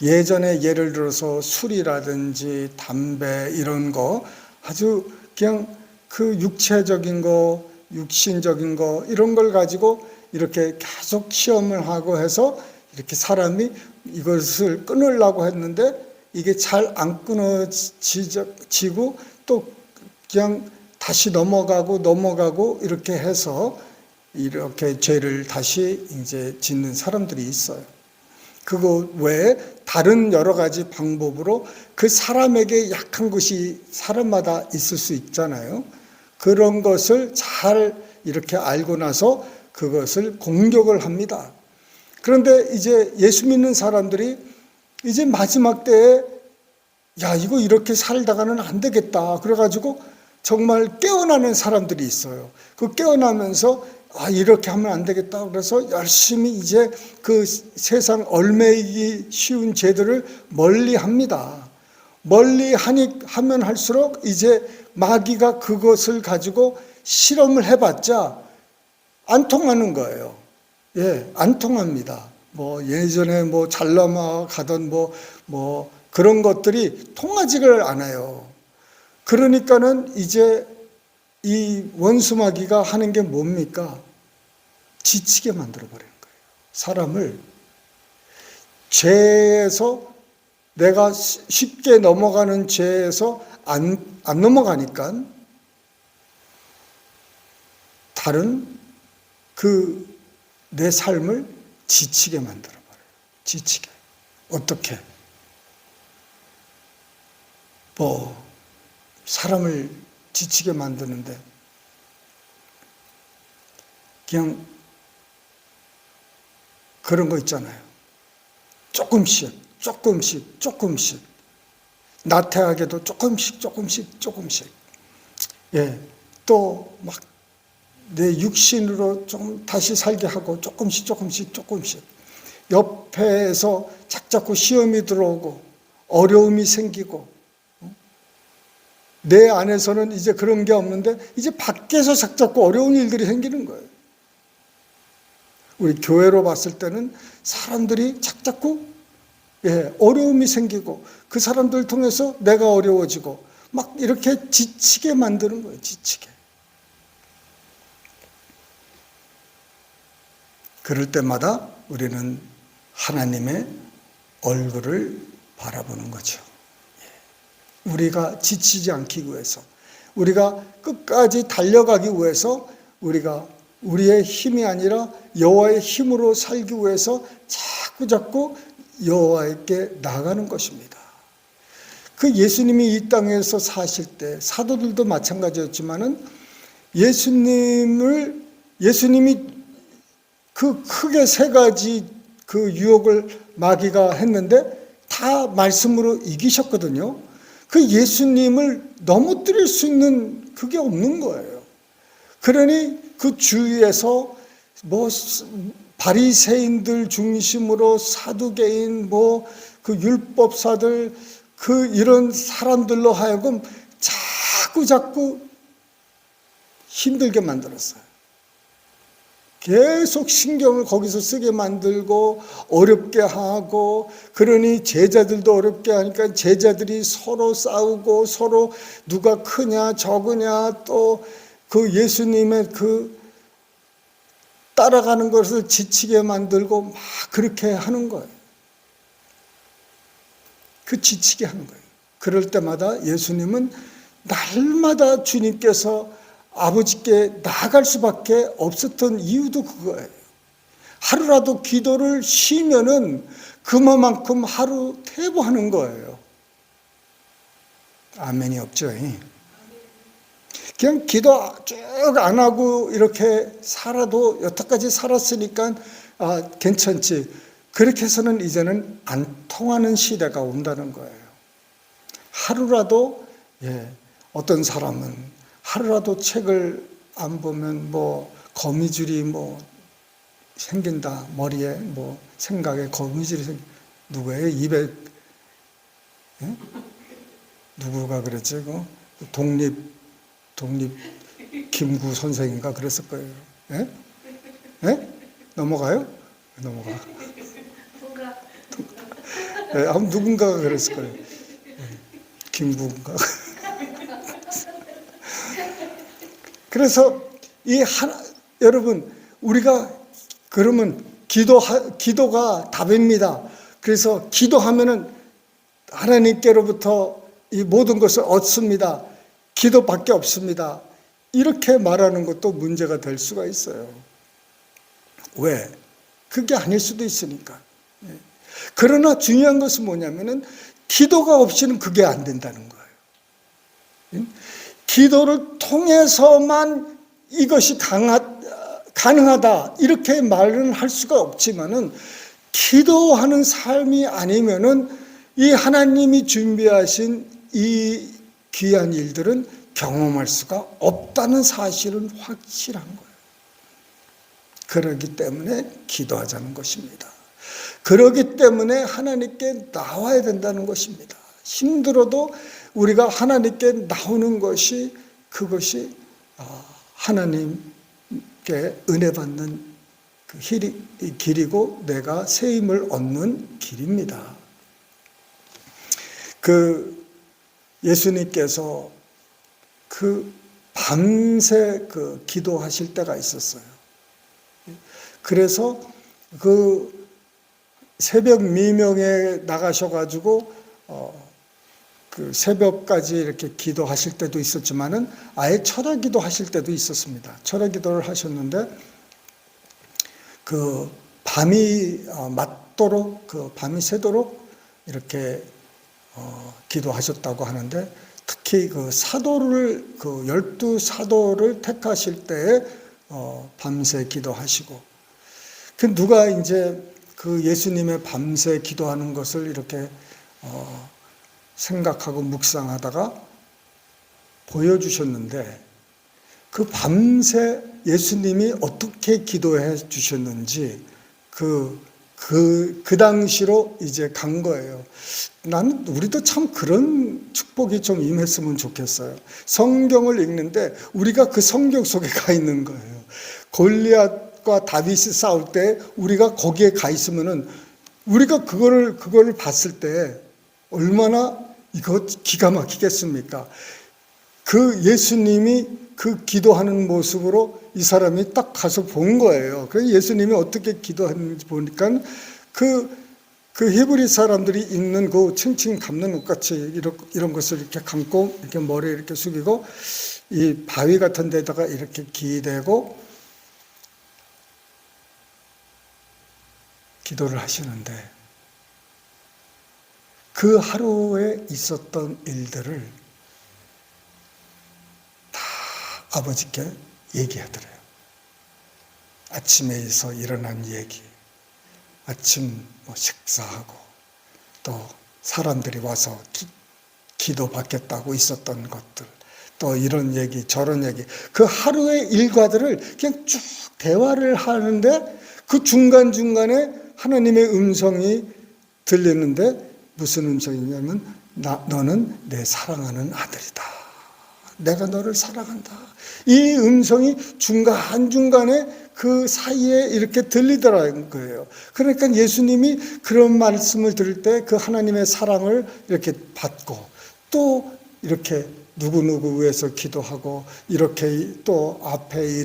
예전에 예를 들어서 술이라든지 담배 이런 거 아주 그냥 그 육체적인 거, 육신적인 거 이런 걸 가지고 이렇게 계속 시험을 하고 해서 이렇게 사람이 이것을 끊으려고 했는데 이게 잘 안 끊어지고 또 그냥 다시 넘어가고 이렇게 해서 이렇게 죄를 다시 이제 짓는 사람들이 있어요. 그거 외에 다른 여러 가지 방법으로 그 사람에게 약한 것이 사람마다 있을 수 있잖아요. 그런 것을 잘 이렇게 알고 나서 그것을 공격을 합니다. 그런데 이제 예수 믿는 사람들이 이제 마지막 때에 야, 이거 이렇게 살다가는 안 되겠다. 그래가지고 정말 깨어나는 사람들이 있어요. 그 깨어나면서 이렇게 하면 안 되겠다. 그래서 열심히 이제 그 세상 얼매이기 쉬운 죄들을 멀리 합니다. 멀리 하면 할수록 이제 마귀가 그것을 가지고 실험을 해봤자 안 통하는 거예요. 예, 안 통합니다. 예전에 잘 넘어가던 그런 것들이 통하지를 않아요. 그러니까는 이제 이 원수 마귀가 하는 게 뭡니까? 지치게 만들어버리는 거예요. 사람을 죄에서 내가 쉽게 넘어가는 죄에서 안 넘어가니까 다른 내 삶을 지치게 만들어버려요. 지치게. 어떻게? 사람을 지치게 만드는데 그냥 그런 거 있잖아요. 조금씩 나태하게도 조금씩 예, 또 막 내 육신으로 좀 다시 살게 하고 조금씩 옆에서 자꾸 시험이 들어오고 어려움이 생기고 내 안에서는 이제 그런 게 없는데 이제 밖에서 자꾸 어려운 일들이 생기는 거예요. 우리 교회로 봤을 때는 사람들이 자꾸 어려움이 생기고 그 사람들 통해서 내가 어려워지고 막 이렇게 지치게 만드는 거예요. 지치게. 그럴 때마다 우리는 하나님의 얼굴을 바라보는 거죠. 우리가 지치지 않기 위해서, 우리가 끝까지 달려가기 위해서 우리가 우리의 힘이 아니라 여호와의 힘으로 살기 위해서 자꾸 여호와에게 나가는 것입니다. 그 예수님이 이 땅에서 사실 때 사도들도 마찬가지였지만은 예수님이 그 크게 세 가지 그 유혹을 마귀가 했는데 다 말씀으로 이기셨거든요. 그 예수님을 넘어뜨릴 수 있는 그게 없는 거예요. 그러니 그 주위에서 바리새인들 중심으로 사두개인 그 율법사들 이런 사람들로 하여금 자꾸 힘들게 만들었어요. 계속 신경을 거기서 쓰게 만들고 어렵게 하고 그러니 제자들도 어렵게 하니까 제자들이 서로 싸우고 서로 누가 크냐 적으냐 또 그 예수님의 따라가는 것을 지치게 만들고 막 그렇게 하는 거예요. 지치게 하는 거예요. 그럴 때마다 예수님은 날마다 주님께서 아버지께 나아갈 수밖에 없었던 이유도 그거예요. 하루라도 기도를 쉬면은 그만큼 하루 퇴보하는 거예요. 아멘이 없죠. 그냥 기도 쭉 안 하고 이렇게 살아도 여태까지 살았으니까 괜찮지. 그렇게 해서는 이제는 안 통하는 시대가 온다는 거예요. 하루라도, 어떤 사람은 하루라도 책을 안 보면 거미줄이 생긴다. 머리에 생각에 거미줄이 누구예요? 입에, 누구가 그랬지? 독립 김구 선생인가 그랬을 거예요. 넘어가요? 넘어가. 누군가가 그랬을 거예요. 김구인가? 그래서 여러분, 우리가 그러면 기도가 답입니다. 그래서 기도하면은 하나님께로부터 이 모든 것을 얻습니다. 기도밖에 없습니다. 이렇게 말하는 것도 문제가 될 수가 있어요. 왜? 그게 아닐 수도 있으니까. 그러나 중요한 것은 뭐냐면은 기도가 없이는 그게 안 된다는 거예요. 기도를 통해서만 이것이 가능하다 이렇게 말은 할 수가 없지만은 기도하는 삶이 아니면은 이 하나님이 준비하신 이 귀한 일들은 경험할 수가 없다는 사실은 확실한 거예요. 그렇기 때문에 기도하자는 것입니다. 그렇기 때문에 하나님께 나와야 된다는 것입니다. 힘들어도 우리가 하나님께 나오는 것이 그것이 하나님께 은혜 받는 그 길이고 내가 세임을 얻는 길입니다. 예수님께서 밤새 기도하실 때가 있었어요. 그래서 새벽 미명에 나가셔가지고 새벽까지 이렇게 기도하실 때도 있었지만은 아예 철야 기도하실 때도 있었습니다. 철야 기도를 하셨는데 밤이 맞도록 밤이 새도록 이렇게 기도하셨다고 하는데 특히 사도를 12사도를 택하실 때에 밤새 기도하시고 누가 이제 예수님의 밤새 기도하는 것을 이렇게 생각하고 묵상하다가 보여주셨는데 밤새 예수님이 어떻게 기도해 주셨는지 그 당시로 이제 간 거예요. 나는 우리도 참 그런 축복이 좀 임했으면 좋겠어요. 성경을 읽는데 우리가 그 성경 속에 가 있는 거예요. 골리앗과 다윗이 싸울 때 우리가 거기에 가 있으면은 우리가 그거를 봤을 때 얼마나 이거 기가 막히겠습니까? 예수님이 기도하는 모습으로 이 사람이 딱 가서 본 거예요. 그래서 예수님이 어떻게 기도하는지 보니까 히브리 사람들이 입는 칭칭 감는 옷같이 이런 것을 이렇게 감고 이렇게 머리 이렇게 숙이고 이 바위 같은 데다가 이렇게 기대고 기도를 하시는데 그 하루에 있었던 일들을 다 아버지께 얘기하더래요. 아침에서 일어난 얘기, 아침 식사하고 또 사람들이 와서 기도 받겠다고 있었던 것들, 또 이런 얘기 저런 얘기, 하루의 일과들을 그냥 쭉 대화를 하는데 그 중간중간에 하나님의 음성이 들리는데 무슨 음성이냐면 너는 내 사랑하는 아들이다. 내가 너를 사랑한다. 이 음성이 중간중간에 그 사이에 이렇게 들리더라는 거예요. 그러니까 예수님이 그런 말씀을 들을 때 하나님의 사랑을 이렇게 받고 또 이렇게 누구누구 위해서 기도하고 이렇게 또 앞에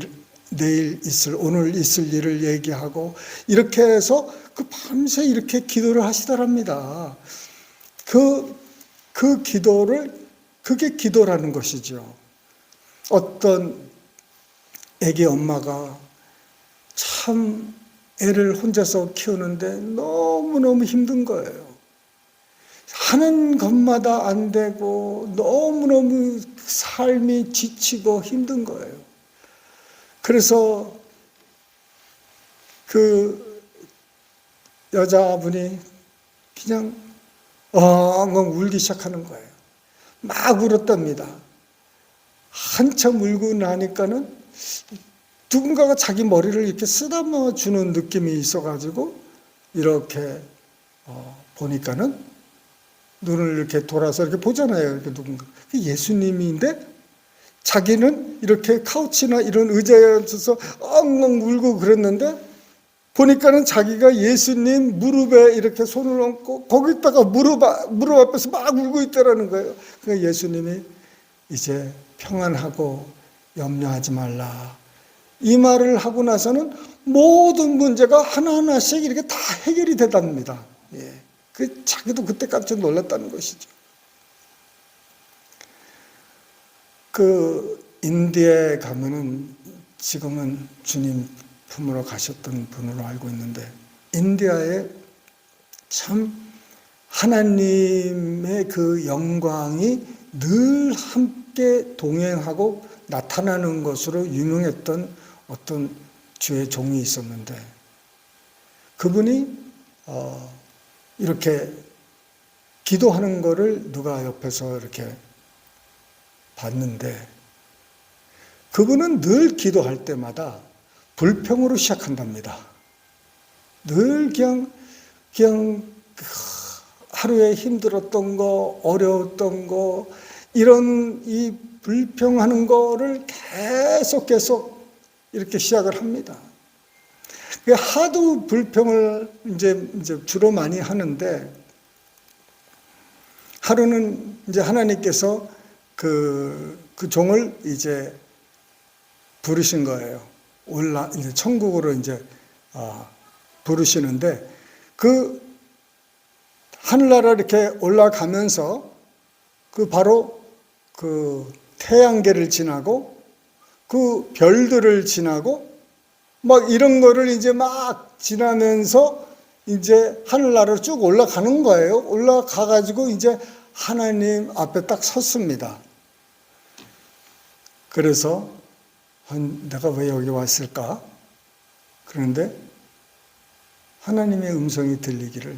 오늘 있을 일을 얘기하고 이렇게 해서 밤새 이렇게 기도를 하시더랍니다. 그게 기도라는 것이죠. 어떤 애기 엄마가 참 애를 혼자서 키우는데 너무너무 힘든 거예요. 하는 것마다 안 되고 너무너무 삶이 지치고 힘든 거예요. 그래서 그 여자분이 그냥 엉엉 울기 시작하는 거예요. 막 울었답니다. 한참 울고 나니까는 누군가가 자기 머리를 이렇게 쓰다듬어 주는 느낌이 있어가지고 이렇게 보니까는 눈을 이렇게 돌아서 이렇게 보잖아요. 이렇게 누군가. 예수님인데 자기는 이렇게 카우치나 이런 의자에 앉아서 엉엉 울고 그랬는데 보니까는 자기가 예수님 무릎에 이렇게 손을 얹고 거기다가 무릎 앞에서 막 울고 있다라는 거예요. 그러니까 예수님이 이제 평안하고 염려하지 말라. 이 말을 하고 나서는 모든 문제가 하나하나씩 이렇게 다 해결이 되답니다. 예. 자기도 그때 깜짝 놀랐다는 것이죠. 인디에 가면은 지금은 주님 품으로 가셨던 분으로 알고 있는데, 인디아에 참 하나님의 그 영광이 늘 함께 동행하고 나타나는 것으로 유명했던 어떤 주의 종이 있었는데, 그분이 이렇게 기도하는 거를 누가 옆에서 이렇게 봤는데, 그분은 늘 기도할 때마다 불평으로 시작한답니다. 늘 그냥 하루에 힘들었던 거, 어려웠던 거, 이런 이 불평하는 거를 계속 이렇게 시작을 합니다. 하도 불평을 이제 주로 많이 하는데, 하루는 이제 하나님께서 그 종을 이제 부르신 거예요. 이제 천국으로 이제 부르시는데, 그 하늘나라 이렇게 올라가면서 바로 그 태양계를 지나고 그 별들을 지나고 막 이런 거를 이제 막 지나면서 이제 하늘나라로 쭉 올라가는 거예요. 올라가 가지고 이제 하나님 앞에 딱 섰습니다. 그래서 내가 왜 여기 왔을까? 그런데 하나님의 음성이 들리기를,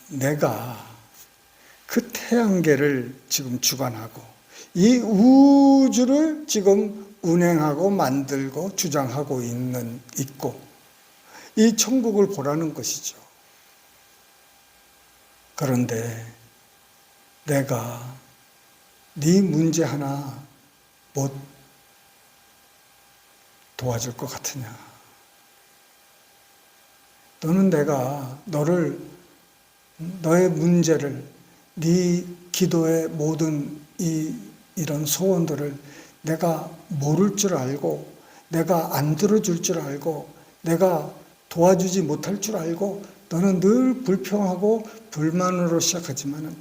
내가 그 태양계를 지금 주관하고 이 우주를 지금 운행하고 만들고 주장하고 있고 이 천국을 보라는 것이죠. 그런데 내가 네 문제 하나 못 도와줄 것 같으냐? 너는 내가 너의 문제를, 네 기도의 모든 이런 소원들을 내가 모를 줄 알고, 내가 안 들어줄 줄 알고, 내가 도와주지 못할 줄 알고 너는 늘 불평하고 불만으로 시작하지만은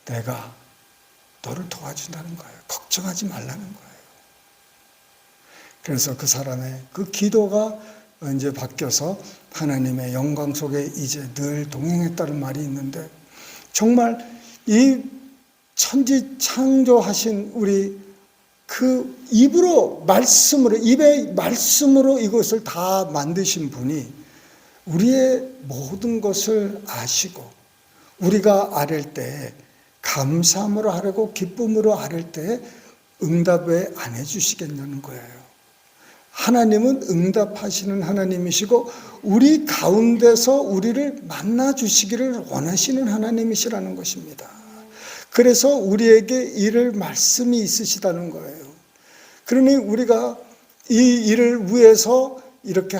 내가 너를 도와준다는 거예요. 걱정하지 말라는 거예요. 그래서 그 사람의 그 기도가 이제 바뀌어서 하나님의 영광 속에 이제 늘 동행했다는 말이 있는데, 정말 이 천지 창조하신 우리 입의 말씀으로 이것을 다 만드신 분이 우리의 모든 것을 아시고, 우리가 아랠 때 감사함으로 아뢰고 기쁨으로 아랠 때 응답 왜 안 해주시겠냐는 거예요. 하나님은 응답하시는 하나님이시고 우리 가운데서 우리를 만나주시기를 원하시는 하나님이시라는 것입니다. 그래서 우리에게 이를 말씀이 있으시다는 거예요. 그러니 우리가 이 일을 위해서 이렇게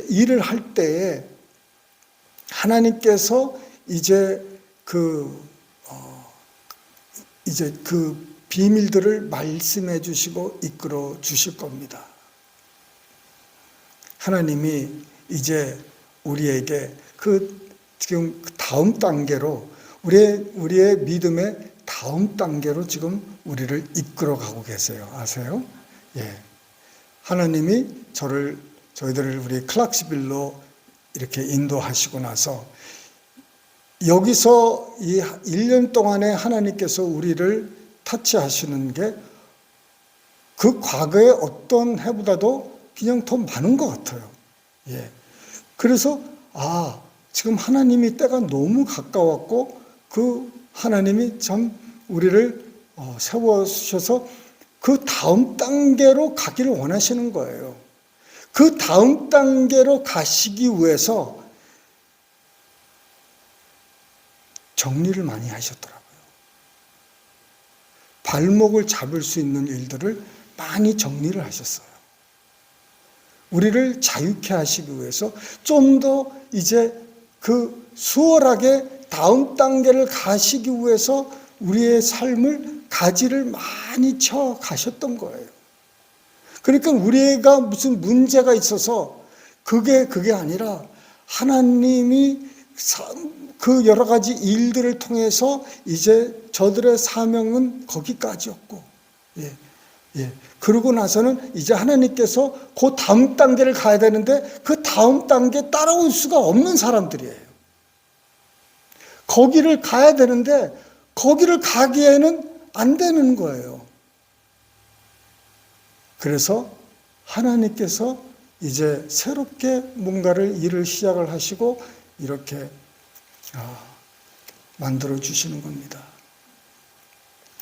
일을 할 때에 하나님께서 이제 그 비밀들을 말씀해 주시고 이끌어 주실 겁니다. 하나님이 이제 우리에게 지금 다음 단계로 우리의 믿음의 다음 단계로 지금 우리를 이끌어 가고 계세요. 아세요? 예. 하나님이 저희들을 우리 클락스빌로 이렇게 인도하시고 나서 여기서 이 1년 동안에 하나님께서 우리를 터치하시는 게 그 과거의 어떤 해보다도 그냥 더 많은 것 같아요. 예. 그래서 지금 하나님이 때가 너무 가까웠고 그 하나님이 참 우리를 세워주셔서 그 다음 단계로 가기를 원하시는 거예요. 그 다음 단계로 가시기 위해서 정리를 많이 하셨더라고요. 발목을 잡을 수 있는 일들을 많이 정리를 하셨어요. 우리를 자유케 하시기 위해서 좀 더 이제 그 수월하게 다음 단계를 가시기 위해서 우리의 삶을 가지를 많이 쳐 가셨던 거예요. 그러니까 우리가 무슨 문제가 있어서 그게 아니라 하나님이 그 여러 가지 일들을 통해서 이제 저들의 사명은 거기까지였고, 그러고 나서는 이제 하나님께서 그 다음 단계를 가야 되는데 그 다음 단계 따라올 수가 없는 사람들이에요. 거기를 가야 되는데 거기를 가기에는 안 되는 거예요. 그래서 하나님께서 이제 새롭게 뭔가를 일을 시작을 하시고 이렇게 만들어 주시는 겁니다.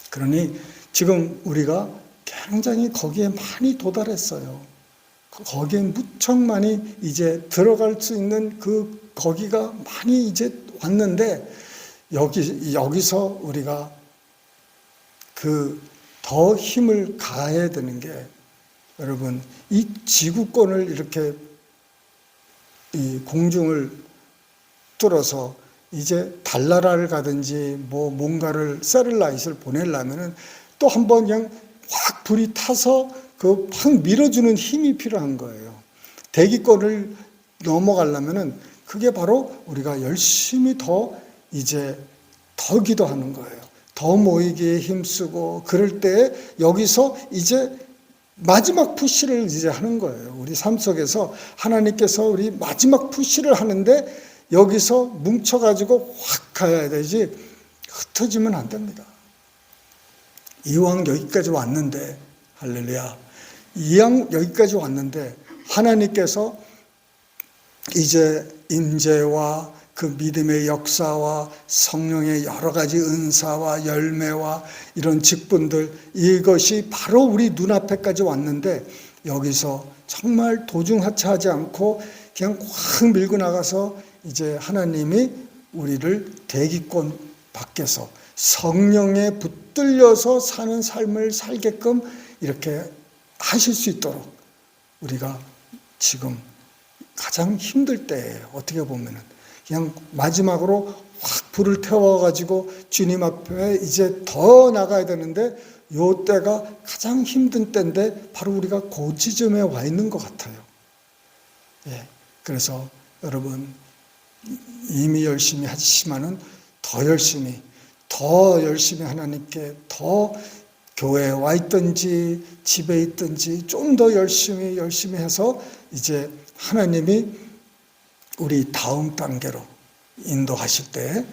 그러니 지금 우리가 굉장히 거기에 많이 도달했어요. 거기에 무척 많이 이제 들어갈 수 있는 거기가 많이 이제 왔는데 여기서 우리가 더 힘을 가해야 되는 게 여러분 이 지구권을 이렇게 이 공중을 뚫어서 이제 달나라를 가든지 뭔가를 세틀라이트를 보내려면은 또 한번 그냥 확 불이 타서 확 밀어주는 힘이 필요한 거예요. 대기권을 넘어가려면은 그게 바로 우리가 열심히 더 기도하는 거예요. 더 모이기에 힘쓰고 그럴 때 여기서 이제 마지막 푸시를 이제 하는 거예요. 우리 삶 속에서 하나님께서 우리 마지막 푸시를 하는데 여기서 뭉쳐가지고 확 가야 되지 흩어지면 안 됩니다. 이왕 여기까지 왔는데 할렐루야. 이왕 여기까지 왔는데 하나님께서 이제 임재와 그 믿음의 역사와 성령의 여러 가지 은사와 열매와 이런 직분들 이것이 바로 우리 눈앞에까지 왔는데 여기서 정말 도중하차하지 않고 그냥 확 밀고 나가서 이제 하나님이 우리를 대기권 밖에서 성령에 붙들려서 사는 삶을 살게끔 이렇게 하실 수 있도록 우리가 지금 가장 힘들 때예요. 어떻게 보면은 그냥 마지막으로 확 불을 태워가지고 주님 앞에 이제 더 나가야 되는데 요 때가 가장 힘든 때인데 바로 우리가 그 지점에 와 있는 것 같아요. 그래서 여러분 이미 열심히 하시지만은 더 열심히 하나님께 더 교회에 와 있든지 집에 있든지 좀 더 열심히 해서 이제 하나님이 우리 다음 단계로 인도하실 때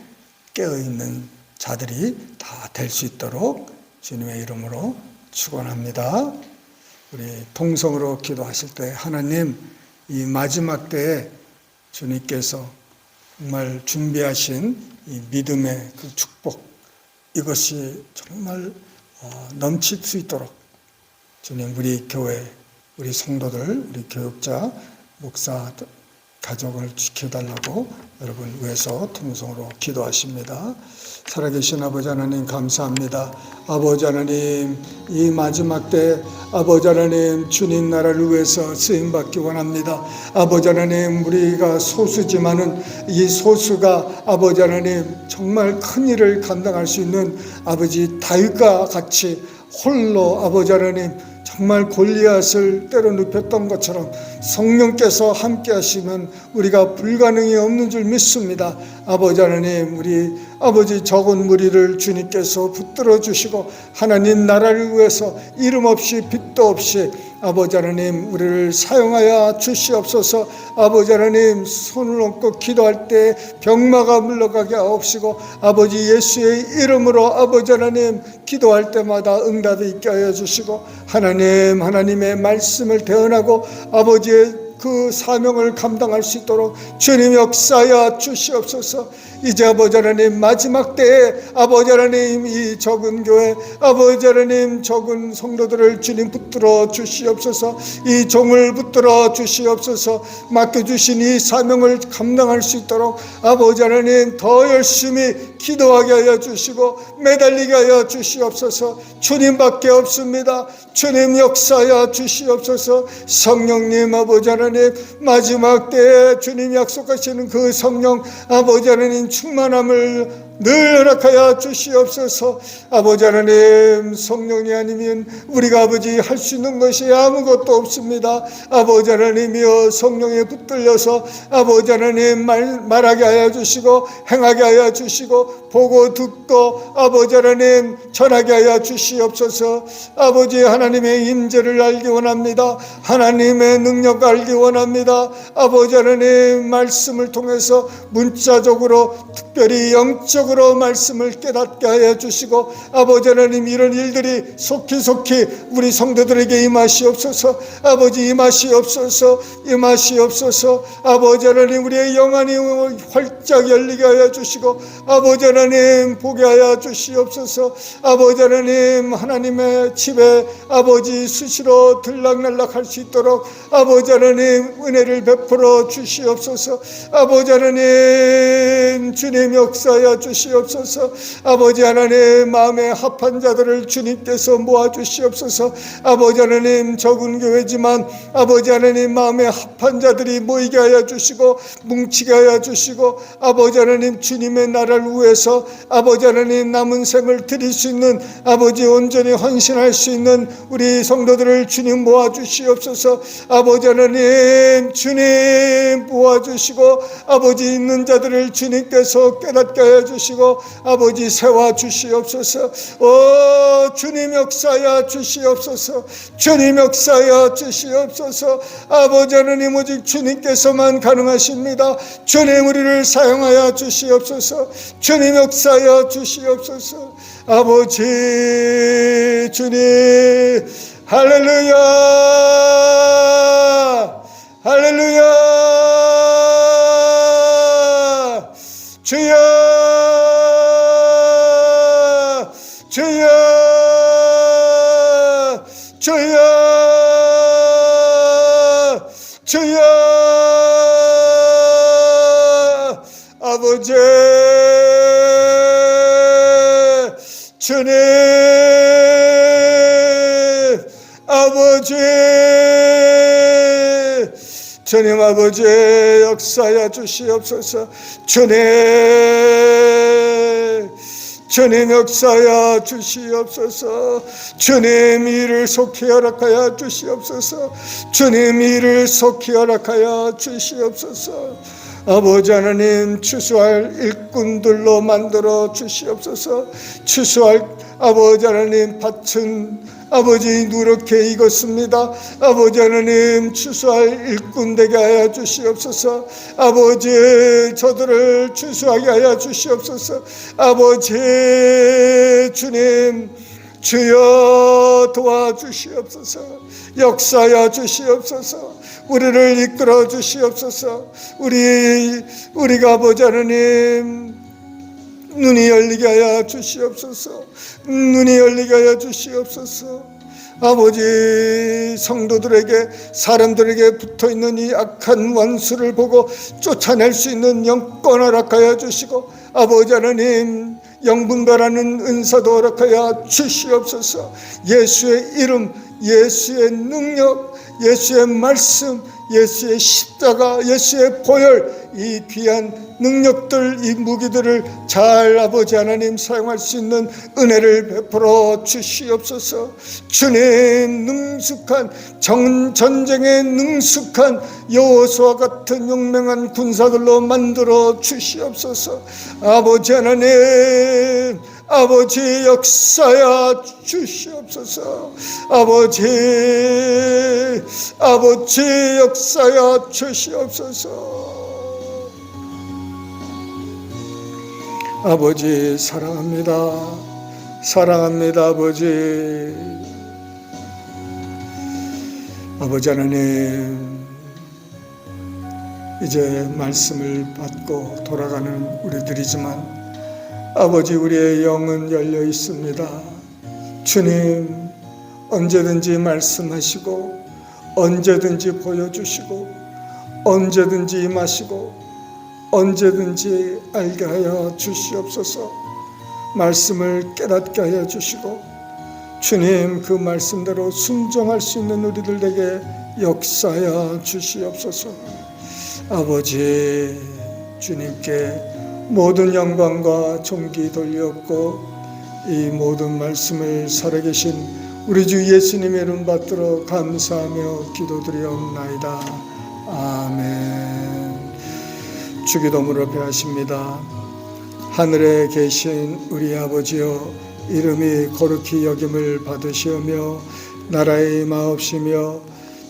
깨어있는 자들이 다 될 수 있도록 주님의 이름으로 축원합니다. 우리 통성으로 기도하실 때 하나님 이 마지막 때에 주님께서 정말 준비하신 이 믿음의 그 축복 이것이 정말 넘칠 수 있도록 주님 우리 교회 우리 성도들 우리 교육자 목사 가족을 지켜달라고 여러분 위해서 통성으로 기도하십니다. 살아계신 아버지 하나님 감사합니다. 아버지 하나님 이 마지막 때 아버지 하나님 주님 나라를 위해서 쓰임받기 원합니다. 아버지 하나님 우리가 소수지만은 이 소수가 아버지 하나님 정말 큰 일을 감당할 수 있는 아버지 다윗과 같이 홀로 아버지 하나님 정말 골리앗을 때려 눕혔던 것처럼 성령께서 함께 하시면 우리가 불가능이 없는 줄 믿습니다. 아버지 하나님, 우리 아버지 적은 무리를 주님께서 붙들어 주시고 하나님 나라를 위해서 이름 없이 빛도 없이 아버지 하나님 우리를 사용하여 주시옵소서. 아버지 하나님, 손을 얹고 기도할 때 병마가 물러가게 하옵시고 아버지 예수의 이름으로 아버지 하나님 기도할 때마다 응답이 있게 하여 주시고 하나님의 말씀을 대언하고 아버지의 그 사명을 감당할 수 있도록 주님 역사하여 주시옵소서. 이제 아버지 하나님 마지막 때에 아버지 하나님 이 적은 교회 아버지 하나님 적은 성도들을 주님 붙들어 주시옵소서. 이 종을 붙들어 주시옵소서. 맡겨주신 이 사명을 감당할 수 있도록 아버지 하나님 더 열심히 기도하게 하여 주시고 매달리게 하여 주시옵소서. 주님밖에 없습니다. 주님 역사하여 주시옵소서. 성령님 아버지 하나님 마지막 때에 주님 약속하시는 그 성령 아버지 하나님 충만함을 늘 허락하여 주시옵소서. 아버지 하나님, 성령이 아니면 우리가 아버지 할 수 있는 것이 아무것도 없습니다. 아버지 하나님이여 성령에 붙들려서 아버지 하나님 말하게 하여 주시고 행하게 하여 주시고 보고 듣고 아버지 하나님 전하게 하여 주시옵소서. 아버지 하나님의 임재를 알기 원합니다. 하나님의 능력 알기 원합니다. 아버지 하나님 말씀을 통해서 문자적으로 특별히 영적으로 말씀을 깨닫게 하여 주시고 아버지 하나님 이런 일들이 속히 우리 성도들에게 임하시옵소서. 아버지 임하시옵소서. 아버지 하나님 우리의 영안이 활짝 열리게 하여 주시고 아버지 하나님 보게 하여 주시옵소서. 아버지 하나님 하나님의 집에 아버지 수시로 들락날락할 수 있도록 아버지 하나님 은혜를 베풀어 주시옵소서. 아버지 하나님 주님 역사하여 주시옵소서. 아버지 하나님 마음에 합한 자들을 주님께서 모아주시옵소서. 아버지 하나님 적은 교회지만 아버지 하나님 마음에 합한 자들이 모이게 하여 주시고 뭉치게 하여 주시고 아버지 하나님 주님의 나라를 위해서 아버지 하나님 남은 생을 드릴 수 있는 아버지 온전히 헌신할 수 있는 우리 성도들을 주님 모아주시옵소서. 아버지 하나님 주님 모아주시고 아버지 있는 자들을 주님께서 깨닫게 하여 주시고 아버지 세워 주시옵소서. 주님 역사하여 주시옵소서. 주님 역사하여 주시옵소서. 아버지 하나님 오직 주님께서만 가능하십니다. 주님 우리를 사용하여 주시옵소서. 주님 역사하여 주시옵소서. 아버지 주님 할렐루야 할렐루야. 주여 주여 주여 주여. 아버지 주님 아버지 주님 아버지 역사하여 주시옵소서. 주님 역사하여 주시옵소서. 주님 일을 속히 허락하여 주시옵소서. 주님 일을 속히 허락하여 주시옵소서. 아버지 하나님 추수할 일꾼들로 만들어 주시옵소서. 추수할 아버지 하나님 밭은 아버지 누렇게 익었습니다. 아버지 하나님 추수할 일꾼 되게 하여 주시옵소서. 아버지 저들을 추수하게 하여 주시옵소서. 아버지 주님 주여 도와주시옵소서. 역사하여 주시옵소서. 우리를 이끌어 주시옵소서. 우리가 아버지 하나님 눈이 열리게 하여 주시옵소서. 눈이 열리게 하여 주시옵소서. 아버지 성도들에게 사람들에게 붙어있는 이 악한 원수를 보고 쫓아낼 수 있는 영권 허락하여 주시고 아버지 하나님, 영분별하는 은사도 허락하여 주시옵소서. 예수의 이름, 예수의 능력, 예수의 말씀, 예수의 십자가, 예수의 보혈, 이 귀한 능력들, 이 무기들을 잘 아버지 하나님 사용할 수 있는 은혜를 베풀어 주시옵소서. 주님, 능숙한 전쟁에 능숙한 여호수아 같은 용맹한 군사들로 만들어 주시옵소서. 아버지 하나님, 아버지 역사여 주시옵소서. 아버지 역사여 주시옵소서. 아버지 사랑합니다. 사랑합니다. 아버지 하나님, 이제 말씀을 받고 돌아가는 우리들이지만 아버지, 우리의 영은 열려 있습니다. 주님, 언제든지 말씀하시고 언제든지 보여주시고 언제든지 임하시고 언제든지 알게 하여 주시옵소서. 말씀을 깨닫게 하여 주시고 주님, 그 말씀대로 순종할 수 있는 우리들에게 역사하여 주시옵소서. 아버지, 주님께 모든 영광과 존귀 돌리옵고 이 모든 말씀을 살아계신 우리 주 예수님의 이름 받들어 감사하며 기도드리옵나이다. 아멘. 주기도문으로 배하십니다. 하늘에 계신 우리 아버지여, 이름이 거룩히 여김을 받으시오며 나라의 마옵시며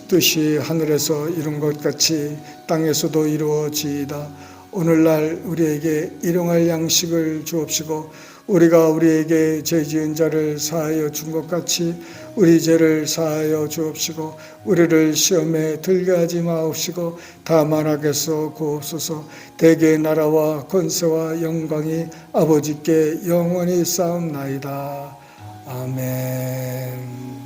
뜻이 하늘에서 이룬 것 같이 땅에서도 이루어지이다. 오늘날 우리에게 일용할 양식을 주옵시고 우리가 우리에게 죄 지은 자를 사하여 준 것 같이 우리 죄를 사하여 주옵시고 우리를 시험에 들게 하지 마옵시고 다만 악에서 구옵소서. 대개의 나라와 권세와 영광이 아버지께 영원히 쌓옵나이다. 아멘.